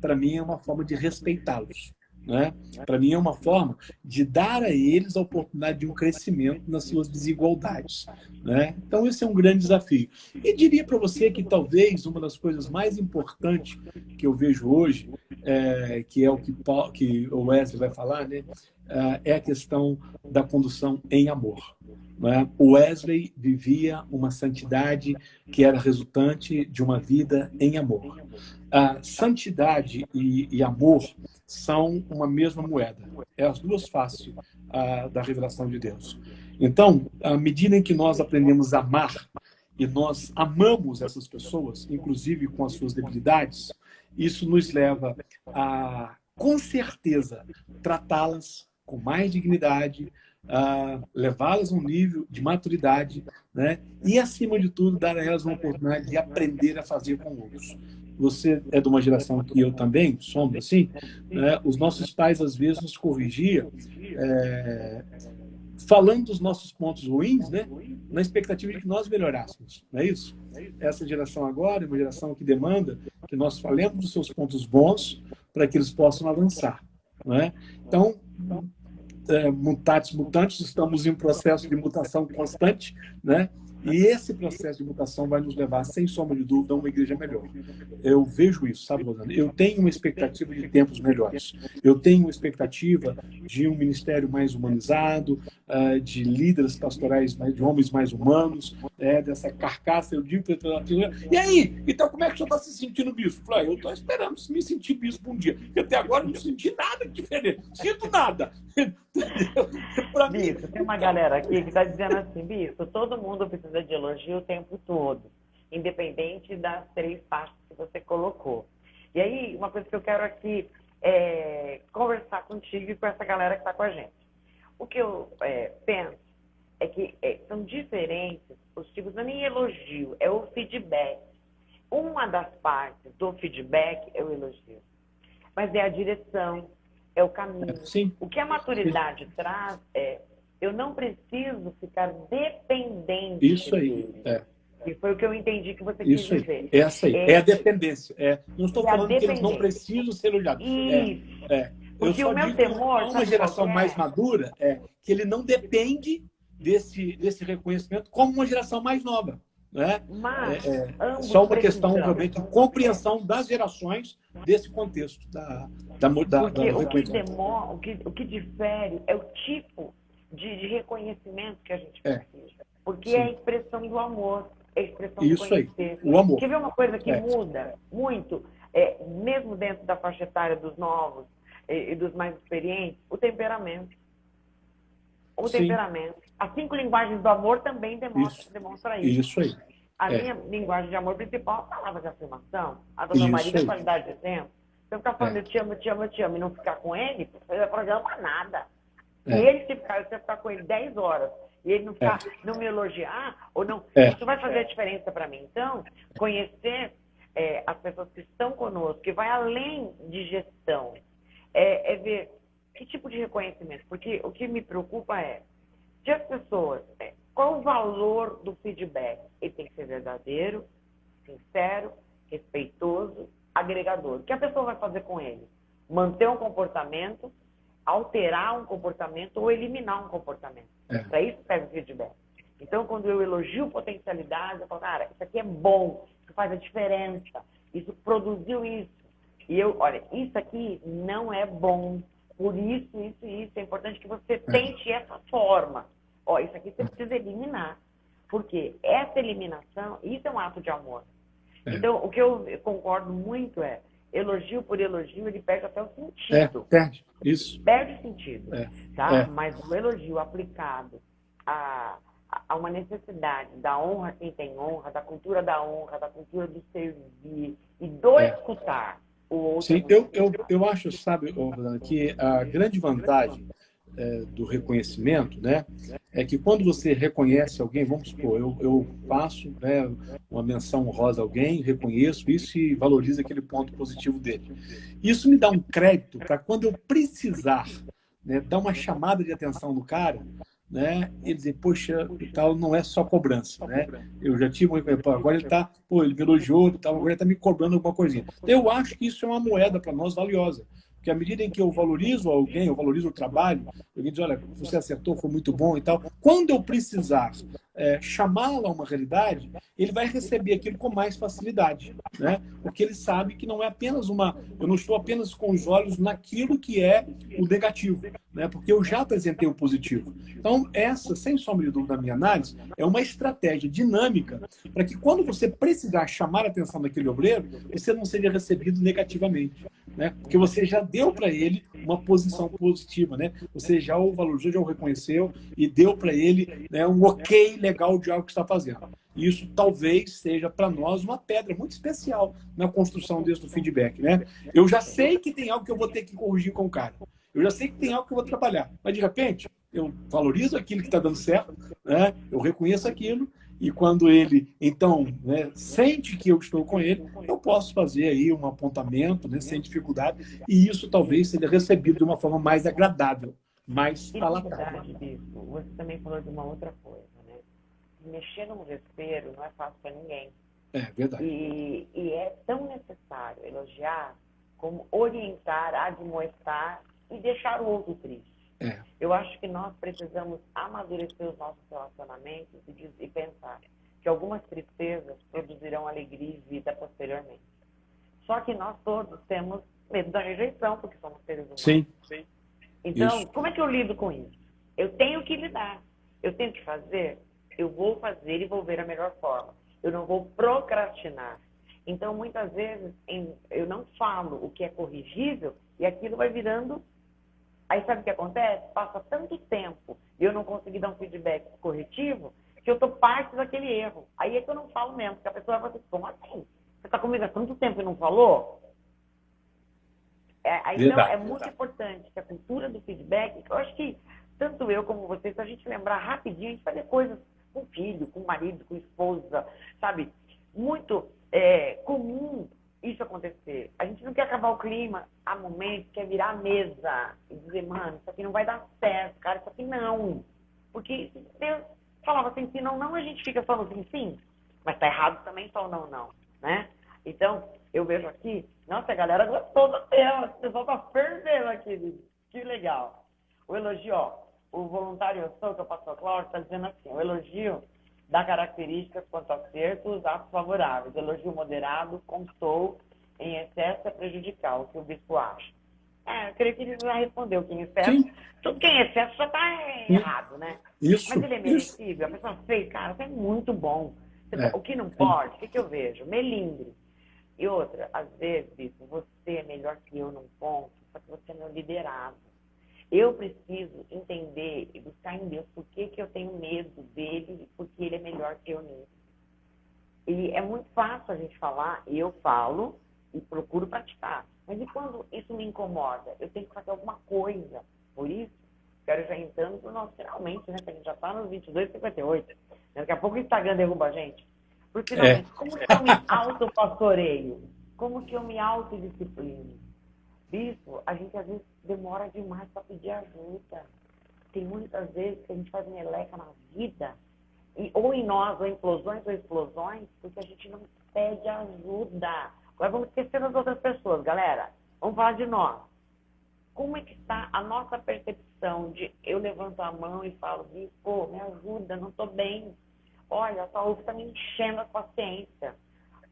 para mim, é uma forma de respeitá-los. Né? Para mim é uma forma de dar a eles a oportunidade de um crescimento nas suas desigualdades, né? Então esse é um grande desafio. E diria para você que talvez uma das coisas mais importantes que eu vejo hoje, que é o que o Wesley vai falar, né? É a questão da condução em amor. Né? O Wesley vivia uma santidade que era resultante de uma vida em amor. A santidade e amor são uma mesma moeda. É as duas faces da revelação de Deus. Então, à medida em que nós aprendemos a amar e nós amamos essas pessoas, inclusive com as suas debilidades, isso nos leva a, com certeza, tratá-las com mais dignidade, levá-las a um nível de maturidade, né? E, acima de tudo, dar a elas uma oportunidade de aprender a fazer com outros. Você é de uma geração que eu também somos assim, né? Os nossos pais às vezes nos corrigiam falando dos nossos pontos ruins, né? Na expectativa de que nós melhorássemos, não é isso? Essa geração agora é uma geração que demanda que nós falemos dos seus pontos bons para que eles possam avançar, não é? Então, mutatis mutandis, estamos em um processo de mutação constante, né? E esse processo de mutação vai nos levar, sem sombra de dúvida, a uma igreja melhor. Eu vejo isso, sabe, Rosana? Eu tenho uma expectativa de tempos melhores. Eu tenho uma expectativa de um ministério mais humanizado, de líderes pastorais, de homens mais humanos, dessa carcaça, eu digo, e aí? Então, como é que o senhor está se sentindo bispo? Eu falei, eu estou esperando me sentir bispo um dia, porque até agora eu não senti nada diferente. Sinto nada. Bispo, tem uma galera aqui que está dizendo assim, bispo, todo mundo precisa de elogio o tempo todo, independente das 3 partes que você colocou. E aí, uma coisa que eu quero aqui é conversar contigo e com essa galera que está com a gente. O que eu penso é que são diferentes os tipos, não é nem elogio, é o feedback. Uma das partes do feedback é o elogio, mas é a direção, é o caminho. Sim. O que a maturidade traz eu não preciso ficar dependente isso aí, dele. E foi o que eu entendi que você quis dizer. Essa aí, é a dependência. Não estou falando que eles não precisam ser elogiados. Isso. Porque o meu temor... Uma geração mais madura que ele não depende desse reconhecimento como uma geração mais nova. Né? Mas, só uma questão, realmente, de compreensão das gerações desse contexto Porque o que difere é o tipo de reconhecimento que a gente precisa. Porque é a expressão do amor, é a expressão do conhecer. O amor. Quer ver uma coisa que muda muito, mesmo dentro da faixa etária dos novos e dos mais experientes, o temperamento. O temperamento. As 5 linguagens do amor também demonstra isso. Isso aí. A minha linguagem de amor principal é a palavra de afirmação. A do meu marido é qualidade de tempo. Se eu ficar falando eu te amo, eu te amo, eu te amo e não ficar com ele, não vai programa nada. E ele, se eu ficar com ele 10 horas e ele não me elogiar, ou não, isso vai fazer a diferença para mim. Então, conhecer as pessoas que estão conosco, que vai além de gestão, ver que tipo de reconhecimento. Porque o que me preocupa é, se as pessoas, qual o valor do feedback? Ele tem que ser verdadeiro, sincero, respeitoso, agregador. O que a pessoa vai fazer com ele? Manter um comportamento, alterar um comportamento ou eliminar um comportamento. Para isso serve o feedback. Então, quando eu elogio potencialidade, eu falo, cara, isso aqui é bom, isso faz a diferença, isso produziu isso. E eu, olha, isso aqui não é bom, por isso, isso e isso. É importante que você tente essa forma. Ó, isso aqui você precisa eliminar. Porque essa eliminação, isso é um ato de amor. Então, o que eu concordo muito é, elogio por elogio, ele perde até o sentido. Perde. Isso. Perde o sentido. Tá? Mas o elogio aplicado a uma necessidade da honra a quem tem honra, da cultura do servir e do escutar o outro. Sim, eu acho, sabe, Fernanda, que a grande vantagem do reconhecimento, né, é que quando você reconhece alguém, vamos supor, eu faço, né, uma menção honrosa a alguém, reconheço isso e valorizo aquele ponto positivo dele. Isso me dá um crédito para quando eu precisar, né, dar uma chamada de atenção no cara, né, ele dizer, poxa, e tal, não é só cobrança, né? Eu já tive agora ele tá, ele me elogiou e tal, agora ele tá me cobrando alguma coisinha. Eu acho que isso é uma moeda para nós valiosa. Porque à medida em que eu valorizo alguém, eu valorizo o trabalho, alguém diz, olha, você acertou, foi muito bom e tal. Quando eu precisar chamá-lo a uma realidade, ele vai receber aquilo com mais facilidade, né? Porque ele sabe que não é apenas eu não estou apenas com os olhos naquilo que é o negativo, né? Porque eu já apresentei o positivo. Então, essa, sem sombra de dúvida, da minha análise, é uma estratégia dinâmica para que quando você precisar chamar a atenção daquele obreiro, você não seja recebido negativamente, né? Porque você já deu para ele uma posição positiva, né? Você já o valorizou, já o reconheceu e deu para ele, né, um ok legal de algo que está fazendo. Isso talvez seja para nós uma pedra muito especial na construção desse feedback, né? Eu já sei que tem algo que eu vou ter que corrigir com o cara. Eu já sei que tem algo que eu vou trabalhar. Mas, de repente, eu valorizo aquilo que está dando certo, né? Eu reconheço aquilo e quando ele, então, né, sente que eu estou com ele, eu posso fazer aí um apontamento, né, sem dificuldade, e isso talvez seja recebido de uma forma mais agradável, mais palatável. Bispo, você também falou de uma outra coisa, né? Mexer no vespeiro não é fácil para ninguém. É verdade. E é tão necessário elogiar como orientar, admoestar e deixar o outro triste. Eu acho que nós precisamos amadurecer os nossos relacionamentos e pensar que algumas tristezas produzirão alegria e vida posteriormente. Só que nós todos temos medo da rejeição, porque somos seres humanos. Sim. Então, como é que eu lido com isso? Eu tenho que lidar. Eu tenho que fazer, eu vou fazer e vou ver a melhor forma. Eu não vou procrastinar. Então, muitas vezes, eu não falo o que é corrigível e aquilo vai virando... Aí sabe o que acontece? Passa tanto tempo e eu não consegui dar um feedback corretivo que eu estou parte daquele erro. Aí é que eu não falo mesmo, porque a pessoa vai dizer, como assim? Você está comigo há tanto tempo e não falou? Então, é muito importante que a cultura do feedback, eu acho que tanto eu como você, se a gente lembrar rapidinho, a gente fazer coisas com o filho, com o marido, com a esposa, sabe? Muito comum isso acontecer. A gente não quer acabar o clima a momento, quer virar a mesa e dizer, mano, isso aqui não vai dar certo, cara, isso aqui não. Porque se Deus falava assim, sim, não, não, a gente fica só no sim, sim, mas tá errado também só o não, não, né? Então, eu vejo aqui, nossa, a galera gostou do tema, o pessoal tá fervendo aqui, que legal. O elogio, ó, o voluntário eu sou, que é o pastor Cláudio, tá dizendo assim, o elogio dá características quanto a acertos, atos favoráveis. Elogio moderado, constou, em excesso é prejudicial, o que o bispo acha. Eu creio que ele já respondeu que em excesso, tudo que é em excesso já está errado, né? Isso. Mas ele é merecível, a pessoa fez, cara, isso é muito bom. O que não pode, o que eu vejo? Melindre. E outra, às vezes, bispo, você é melhor que eu num ponto, só que você é meu liderado. Eu preciso entender e buscar em Deus por que eu tenho medo dele e porque ele é melhor que eu nisso. E é muito fácil a gente falar, e eu falo e procuro praticar. Mas e quando isso me incomoda? Eu tenho que fazer alguma coisa. Por isso, quero já entrando para o nosso finalmente, né? Que a gente já está nos 22,58. Daqui a pouco o Instagram derruba a gente. Porque, finalmente, como que eu me autopastoreio? Como que eu me autodisciplino? Bispo, a gente às vezes demora demais para pedir ajuda. Tem muitas vezes que a gente faz meleca na vida, ou em nós, ou implosões ou explosões, porque a gente não pede ajuda. Agora vamos esquecer das outras pessoas, galera. Vamos falar de nós. Como é que está a nossa percepção de eu levanto a mão e falo, Bispo, me ajuda, não estou bem. Olha, a Saúl está me enchendo a paciência.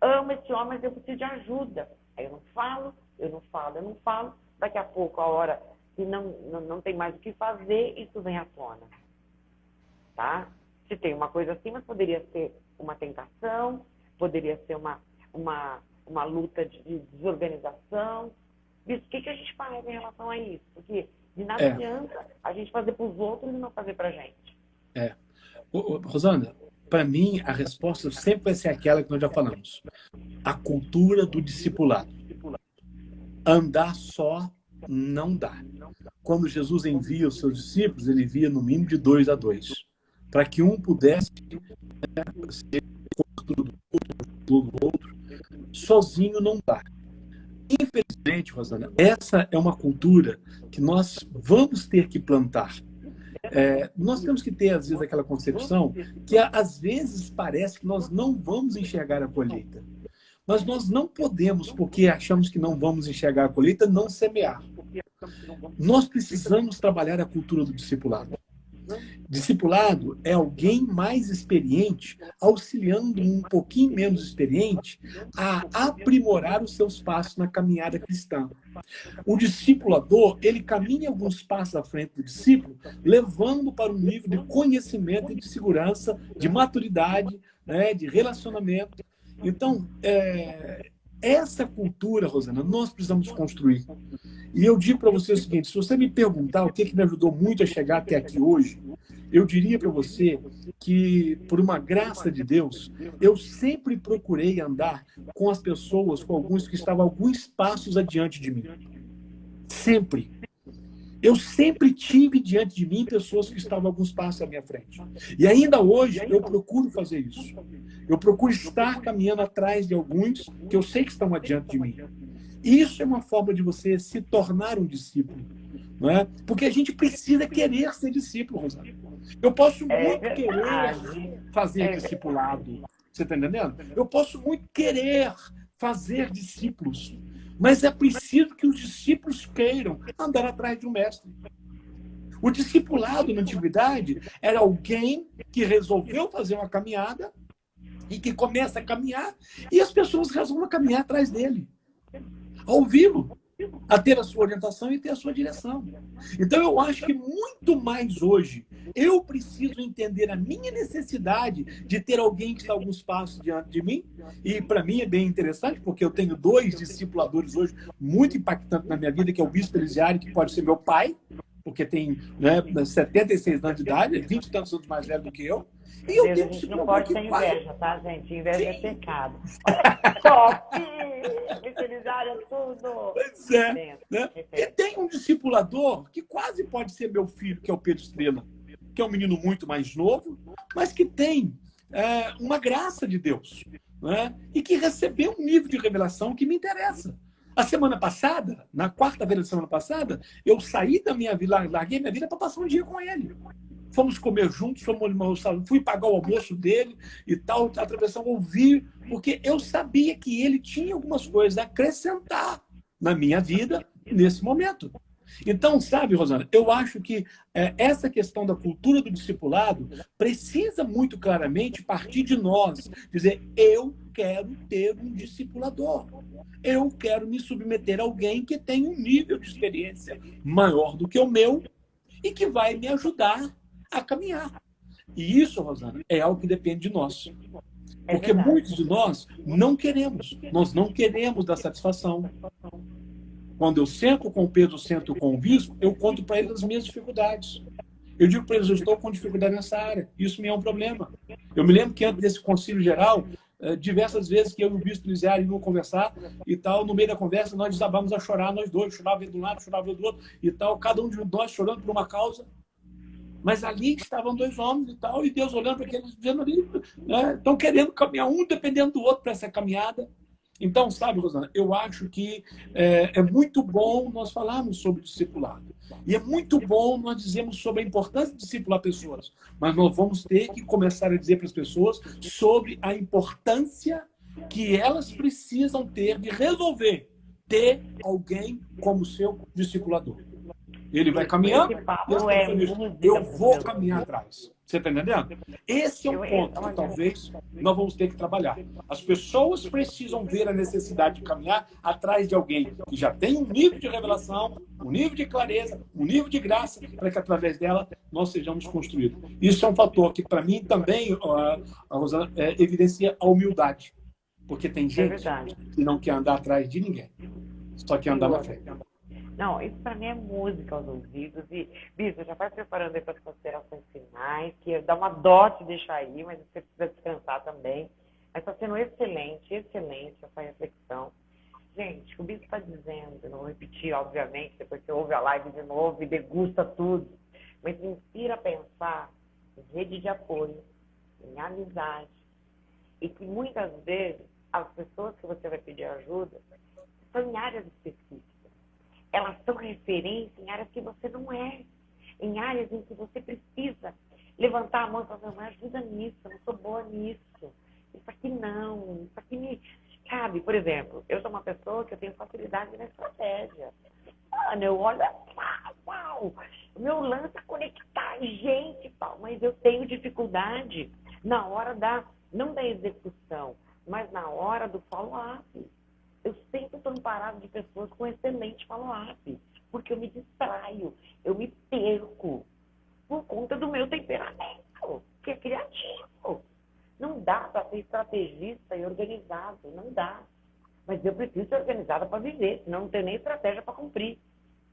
Amo esse homem, mas eu preciso de ajuda. Aí eu não falo, eu não falo, eu não falo. Daqui a pouco, a hora que não tem mais o que fazer, isso vem à tona. Tá? Se tem uma coisa assim, mas poderia ser uma tentação, poderia ser uma luta de desorganização. Isso, o que a gente faz em relação a isso? Porque de nada adianta a gente fazer para os outros e não fazer para a gente. Rosana, para mim, a resposta sempre vai ser aquela que nós já falamos. A cultura do discipulado. Andar só não dá. Quando Jesus envia os seus discípulos, ele envia no mínimo de 2 a 2, para que um pudesse ser do outro. Sozinho não dá. Infelizmente, Rosana, essa é uma cultura que nós vamos ter que plantar. Nós temos que ter, às vezes, aquela concepção que, às vezes, parece que nós não vamos enxergar a colheita. Mas nós não podemos, porque achamos que não vamos enxergar a colheita, não semear. Nós precisamos trabalhar a cultura do discipulado. Discipulado é alguém mais experiente auxiliando um pouquinho menos experiente a aprimorar os seus passos na caminhada cristã. O discipulador, ele caminha alguns passos à frente do discípulo, levando para um nível de conhecimento e de segurança, de maturidade, né, de relacionamento. Então, essa cultura, Rosana, nós precisamos construir. E eu digo para você o seguinte, se você me perguntar o que me ajudou muito a chegar até aqui hoje, eu diria para você que, por uma graça de Deus, eu sempre procurei andar com as pessoas, com alguns que estavam alguns passos adiante de mim. Sempre. Eu sempre tive diante de mim pessoas que estavam alguns passos à minha frente. E ainda hoje eu procuro fazer isso. Eu procuro estar caminhando atrás de alguns que eu sei que estão adiante de mim. Isso é uma forma de você se tornar um discípulo. Não é? Porque a gente precisa querer ser discípulo, Rosana. Eu posso muito querer fazer discipulado. Você está entendendo? Eu posso muito querer fazer discípulos. Mas é preciso que os discípulos queiram andar atrás de um mestre. O discipulado na antiguidade era alguém que resolveu fazer uma caminhada e que começa a caminhar e as pessoas resolvem caminhar atrás dele. A ouvi-lo, a ter a sua orientação e ter a sua direção. Então, eu acho que muito mais hoje, eu preciso entender a minha necessidade de ter alguém que está alguns passos diante de mim. E, para mim, é bem interessante, porque eu tenho 2 discipuladores hoje muito impactantes na minha vida, que é o Bispo Elisiário, que pode ser meu pai, porque tem 76 anos de idade, 20 e tantos anos mais velho do que eu. E eu tenho a gente não pode ter inveja, tá, gente? Inveja é pecado. Top! Misericordia é tudo! Pois é. Né? E tem um discipulador que quase pode ser meu filho, que é o Pedro Estrela, que é um menino muito mais novo, mas que tem uma graça de Deus, né? E que recebeu um nível de revelação que me interessa. A semana passada, na quarta-feira da semana passada, eu saí da minha vida, larguei minha vida para passar um dia com ele. Fomos comer juntos, fui pagar o almoço dele e tal, atravessamos, ouvir, porque eu sabia que ele tinha algumas coisas a acrescentar na minha vida nesse momento. Então, sabe, Rosana, eu acho que essa questão da cultura do discipulado precisa muito claramente partir de nós. Dizer, eu quero ter um discipulador. Eu quero me submeter a alguém que tem um nível de experiência maior do que o meu e que vai me ajudar a caminhar. E isso, Rosana, é algo que depende de nós. Porque muitos de nós não queremos. Nós não queremos dar satisfação. Quando eu sento com o Pedro, sento com o bispo, eu conto para ele as minhas dificuldades. Eu digo para eles, eu estou com dificuldade nessa área. Isso me é um problema. Eu me lembro que antes desse concílio geral, diversas vezes que eu e o bispo Elisiário iam conversar e tal, no meio da conversa nós desabamos a chorar, nós dois, chorava de um lado, chorava do outro e tal, cada um de nós chorando por uma causa. Mas ali estavam dois homens e tal, e Deus olhando para aqueles, dizendo ali, né, estão querendo caminhar um dependendo do outro para essa caminhada. Então, sabe, Rosana, eu acho que é muito bom nós falarmos sobre discipulado. E é muito bom nós dizermos sobre a importância de discipular pessoas. Mas nós vamos ter que começar a dizer para as pessoas sobre a importância que elas precisam ter de resolver ter alguém como seu discipulador. Ele vai caminhando Esse e as papo é pessoas dizem, música eu para os vou meus caminhar ouvidos. atrás. Você está entendendo? Esse é um ponto que talvez nós vamos ter que trabalhar. As pessoas precisam ver a necessidade de caminhar atrás de alguém que já tem um nível de revelação, um nível de clareza, um nível de graça, para que através dela nós sejamos construídos. Isso é um fator que, para mim, também a Rosana, evidencia a humildade. Porque tem É gente verdade. que não quer andar atrás de ninguém, só quer E andar na outra. frente. Não, isso para mim é música aos ouvidos. E, Bispo, já vai preparando aí para as considerações finais, que dá uma dó te deixar aí, mas você precisa descansar também. Mas está sendo excelente, excelente essa reflexão. Gente, o que o Bispo está dizendo, eu não vou repetir, obviamente, depois você ouve a live de novo e degusta tudo, mas me inspira a pensar em rede de apoio, em amizade, e que muitas vezes as pessoas que você vai pedir ajuda são em áreas específicas. Elas são referência em áreas que você não é, em áreas em que você precisa levantar a mão e falar, me ajuda nisso, eu não sou boa nisso, isso aqui não, isso aqui me... Sabe, por exemplo, eu sou uma pessoa que eu tenho facilidade na estratégia. Mano, eu olho, uau, o meu lance é conectar gente e tal, mas eu tenho dificuldade na hora não da execução, mas na hora do follow-up. Eu sempre estou amparado de pessoas com excelente follow-up, porque eu me distraio, eu me perco por conta do meu temperamento, que é criativo. Não dá para ser estrategista e organizado, não dá. Mas eu preciso ser organizada para viver, senão não tenho nem estratégia para cumprir.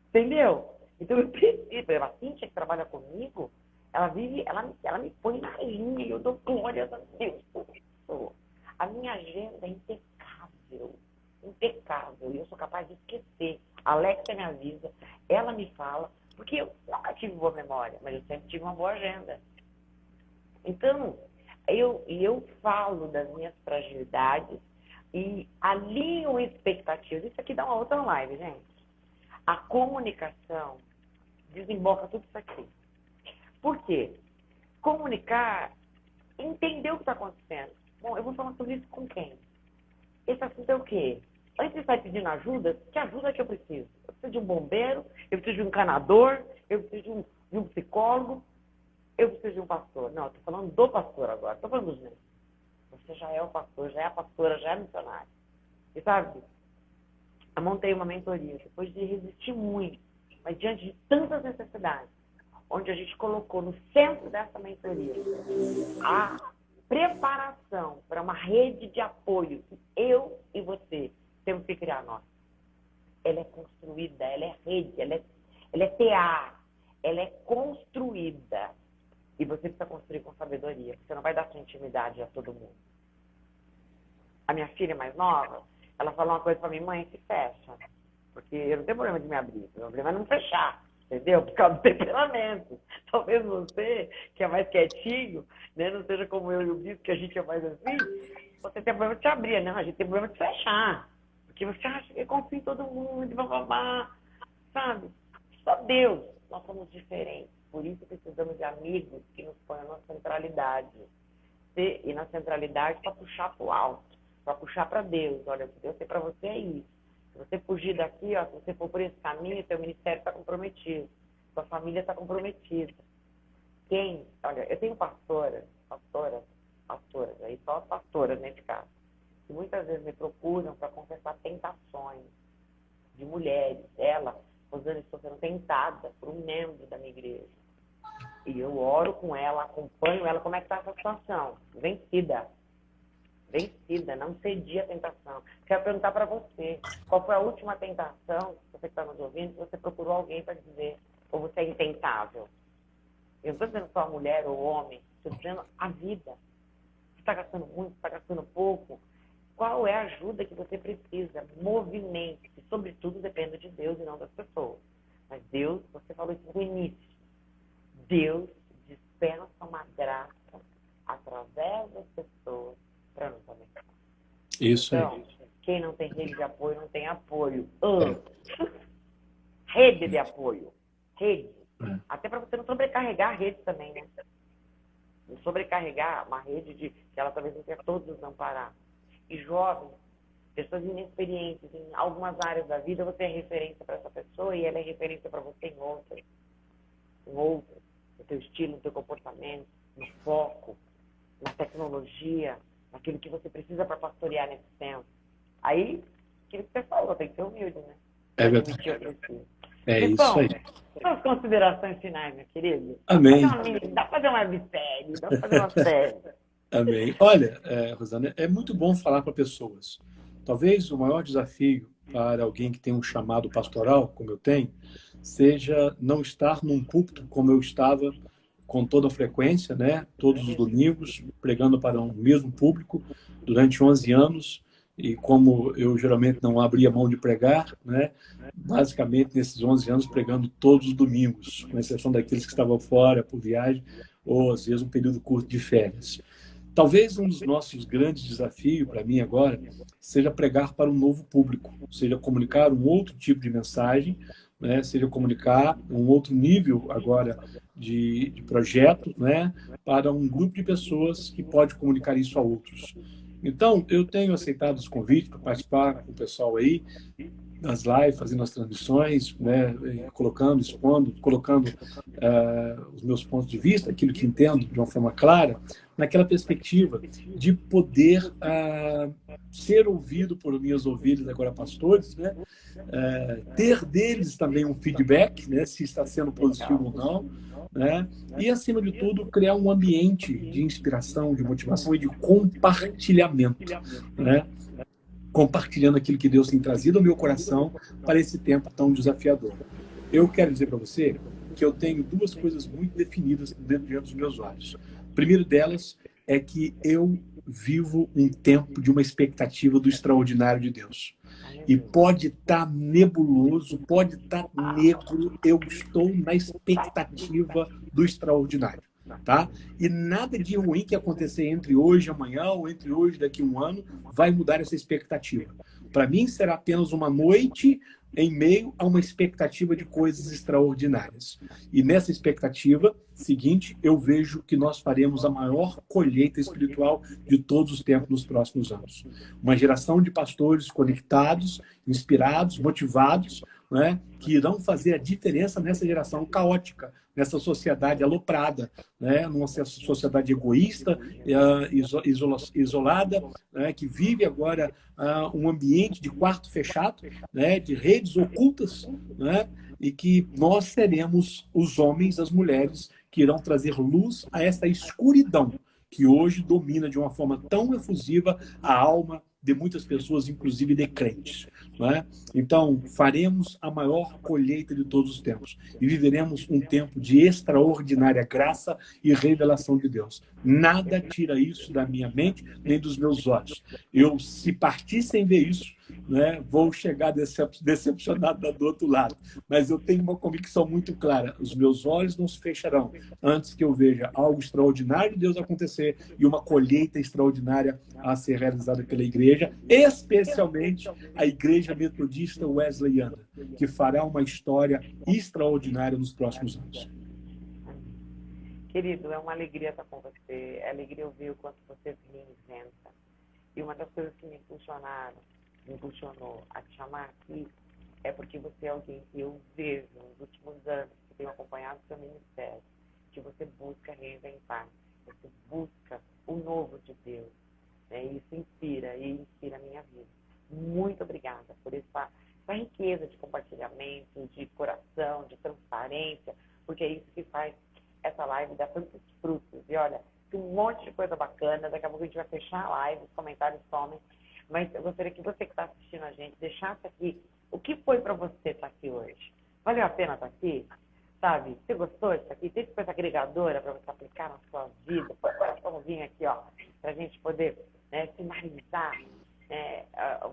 Entendeu? Então eu preciso. A Cíntia, que trabalha comigo, ela me põe na linha e eu dou glórias a Deus por isso. A minha agenda é impecável. Impecável. E eu sou capaz de esquecer. A Alexa me avisa, ela me fala, porque eu nunca tive boa memória, mas eu sempre tive uma boa agenda. Então, eu falo das minhas fragilidades e alinho expectativas. Isso aqui dá uma outra live, gente. A comunicação desemboca tudo isso aqui. Por quê? Comunicar, entender o que está acontecendo. Bom, eu vou falar sobre isso com quem? Esse assunto é o quê? Antes de estar pedindo ajuda, que ajuda que eu preciso? Eu preciso de um bombeiro, eu preciso de um encanador, eu preciso de um psicólogo, eu preciso de um pastor. Não, eu estou falando do pastor agora, estou falando dos meus. Você já é o pastor, já é a pastora, já é a missionária. E sabe, eu montei uma mentoria, depois de resistir muito, mas diante de tantas necessidades, onde a gente colocou no centro dessa mentoria a preparação para uma rede de apoio que eu e você temos que criar nós. Ela é construída, ela é rede, ela é TA, ela é construída. E você precisa construir com sabedoria, porque você não vai dar sua intimidade a todo mundo. A minha filha mais nova, ela falou uma coisa para mim, mãe, se fecha. Porque eu não tenho problema de me abrir, o problema é não fechar. Entendeu? Por causa do temperamento. Talvez você, que é mais quietinho, né, não seja como eu e o Bispo, que a gente é mais assim, você tem problema de se abrir. Não, a gente tem problema de fechar. Porque você acha que confia em todo mundo, blá, sabe? Só Deus. Nós somos diferentes. Por isso precisamos de amigos que nos ponham na centralidade. E na centralidade para puxar para o alto, para puxar para Deus. Olha, o que Deus tem para você é isso. Se você fugir daqui, ó, se você for por esse caminho, seu ministério está comprometido. Sua família está comprometida. Olha, eu tenho pastoras, aí só pastoras nesse caso, que muitas vezes me procuram para confessar tentações de mulheres. Ela, Rosana, estou sendo tentada por um membro da minha igreja. E eu oro com ela, acompanho ela, como é que está essa situação? Vencida, não cedi à tentação. Quero perguntar para você, qual foi a última tentação, você que está nos ouvindo, que você procurou alguém para dizer, ou você é intentável? Eu não estou dizendo só a mulher ou o homem, estou dizendo a vida. Você está gastando muito, está gastando pouco? Qual é a ajuda que você precisa? Movimente, e sobretudo depende de Deus e não das pessoas. Mas Deus, você falou isso no início, Deus pensa uma graça através das pessoas para nos abençoar. Isso Então, aí. quem não tem rede de apoio, não tem apoio. É. Rede de apoio. Rede. É. Até para você não sobrecarregar a rede também, né? Não sobrecarregar uma rede de que ela talvez não tenha todos desamparar. E jovens, pessoas inexperientes em algumas áreas da vida, você é referência para essa pessoa e ela é referência para você em outras. Em outras. No teu estilo, no teu comportamento, no foco, na tecnologia, naquilo que você precisa para pastorear nesse tempo. Aí, aquilo que você falou, tem que ser humilde, né? É Admitir verdade. eu preciso. É isso Então, aí. suas considerações finais, meu querido. Amém. Dá pra fazer uma websérie, dá pra fazer uma série. Amém. Olha, Rosana, é muito bom falar para pessoas. Talvez o maior desafio para alguém que tem um chamado pastoral, como eu tenho, seja não estar num púlpito como eu estava com toda a frequência, né? Todos os domingos, pregando para um mesmo público durante 11 anos. E como eu geralmente não abria mão de pregar, né? Basicamente, nesses 11 anos, pregando todos os domingos, com exceção daqueles que estavam fora por viagem ou, às vezes, um período curto de férias. Talvez um dos nossos grandes desafios para mim agora seja pregar para um novo público, seja comunicar um outro tipo de mensagem, né? Seja comunicar um outro nível agora de projeto, né? Para um grupo de pessoas que pode comunicar isso a outros. Então, eu tenho aceitado os convites para participar com o pessoal aí nas lives, fazendo as transmissões, né, colocando, expondo, colocando os meus pontos de vista, aquilo que entendo de uma forma clara, naquela perspectiva de poder ser ouvido por minhas ovelhas, agora pastores, né, ter deles também um feedback, né, se está sendo positivo ou não, né, e, acima de tudo, criar um ambiente de inspiração, de motivação e de compartilhamento, né, compartilhando aquilo que Deus tem trazido ao meu coração para esse tempo tão desafiador. Eu quero dizer para você que eu tenho duas coisas muito definidas dentro dos meus olhos. O primeiro delas é que eu vivo um tempo de uma expectativa do extraordinário de Deus. E pode estar nebuloso, pode estar negro, eu estou na expectativa do extraordinário. Tá? E nada de ruim que acontecer entre hoje e amanhã, ou entre hoje e daqui a um ano, vai mudar essa expectativa. Para mim, será apenas uma noite em meio a uma expectativa de coisas extraordinárias. E nessa expectativa seguinte, eu vejo que nós faremos a maior colheita espiritual de todos os tempos nos próximos anos. Uma geração de pastores conectados, inspirados, motivados, né, que irão fazer a diferença nessa geração caótica, nessa sociedade aloprada, né, numa sociedade egoísta, isolada, né, que vive agora um ambiente de quarto fechado, né, de redes ocultas, né, e que nós seremos os homens, as mulheres, que irão trazer luz a essa escuridão que hoje domina de uma forma tão efusiva a alma de muitas pessoas, inclusive de crentes. Não é? Então, faremos a maior colheita de todos os tempos e viveremos um tempo de extraordinária graça e revelação de Deus. Nada tira isso da minha mente nem dos meus olhos. Eu, se partir sem ver isso, né, vou chegar decepcionado do outro lado. Mas eu tenho uma convicção muito clara: os meus olhos não se fecharão antes que eu veja algo extraordinário de Deus acontecer e uma colheita extraordinária a ser realizada pela igreja, especialmente a Igreja Metodista Wesleyana, que fará uma história extraordinária nos próximos anos. Querido, é uma alegria estar com você, é alegria ouvir o quanto você me inventa. E uma das coisas que me impulsionou a te chamar aqui é porque você é alguém que eu vejo nos últimos anos, que tenho acompanhado o seu ministério, que você busca reinventar, você busca o novo de Deus. Né? E isso inspira a minha vida. Muito obrigada por essa riqueza de compartilhamento, de coração, de transparência, porque é isso que faz essa live dar tantos frutos. E olha, tem um monte de coisa bacana, daqui a pouco a gente vai fechar a live, os comentários somem, mas eu gostaria que você que está assistindo a gente deixasse aqui o que foi para você estar aqui hoje. Valeu a pena estar aqui? Sabe? Você gostou de estar aqui? Teve coisa agregadora para você aplicar na sua vida? Vamos vir aqui, ó, para a gente poder finalizar.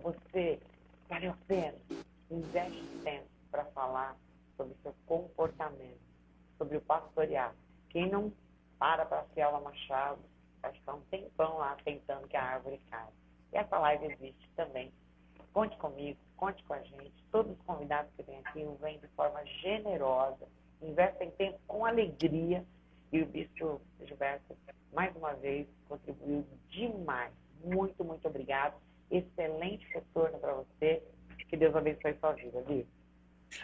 Você valeu a pena? Investe tempo para falar sobre o seu comportamento, sobre o pastorear. Quem não para Ciala Machado, vai ficar um tempão lá tentando que a árvore caia. E essa live existe também. Conte comigo, conte com a gente. Todos os convidados que vêm aqui vêm de forma generosa, investem tempo com alegria. E o Bispo Gilberto, mais uma vez, contribuiu demais. Muito, muito obrigado. Excelente retorno para você. Que Deus abençoe sua vida, Bispo.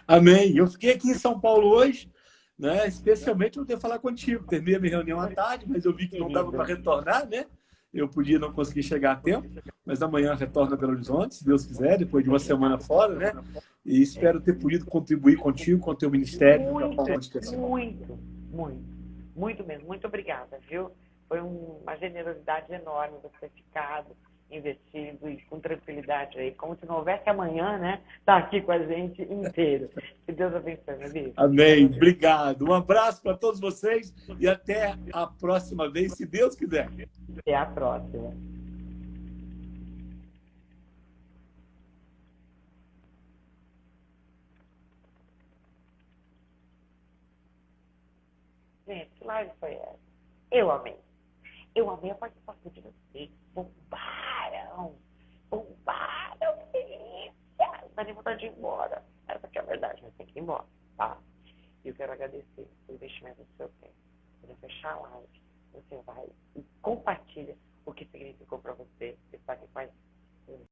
Amém. Eu fiquei aqui em São Paulo hoje, né? Especialmente para poder falar contigo. Terminei a minha reunião à tarde, mas eu vi que não dava para retornar, né? Eu podia não conseguir chegar a tempo, mas amanhã retorno a Belo Horizonte, se Deus quiser, depois de uma semana fora, né? E espero ter podido contribuir contigo, com o teu ministério, da forma de ter. Muito mesmo. Muito obrigada, viu? Foi uma generosidade enorme você ficado, investido e com tranquilidade aí. Como se não houvesse amanhã, né? Tá aqui com a gente inteiro. Que Deus abençoe, meu Deus. Amém. Obrigado. Um abraço para todos vocês e até a próxima vez, se Deus quiser. Até a próxima. Gente, que live foi essa? Eu amei. Eu amei a participação de vocês. Bombaram! Que delícia! Não dá nem vontade de ir embora. Essa aqui é a verdade, mas tem que ir embora, tá? E eu quero agradecer o investimento do seu tempo. Quando eu fechar a live, você vai e compartilha o que significou para você estar aqui com a gente.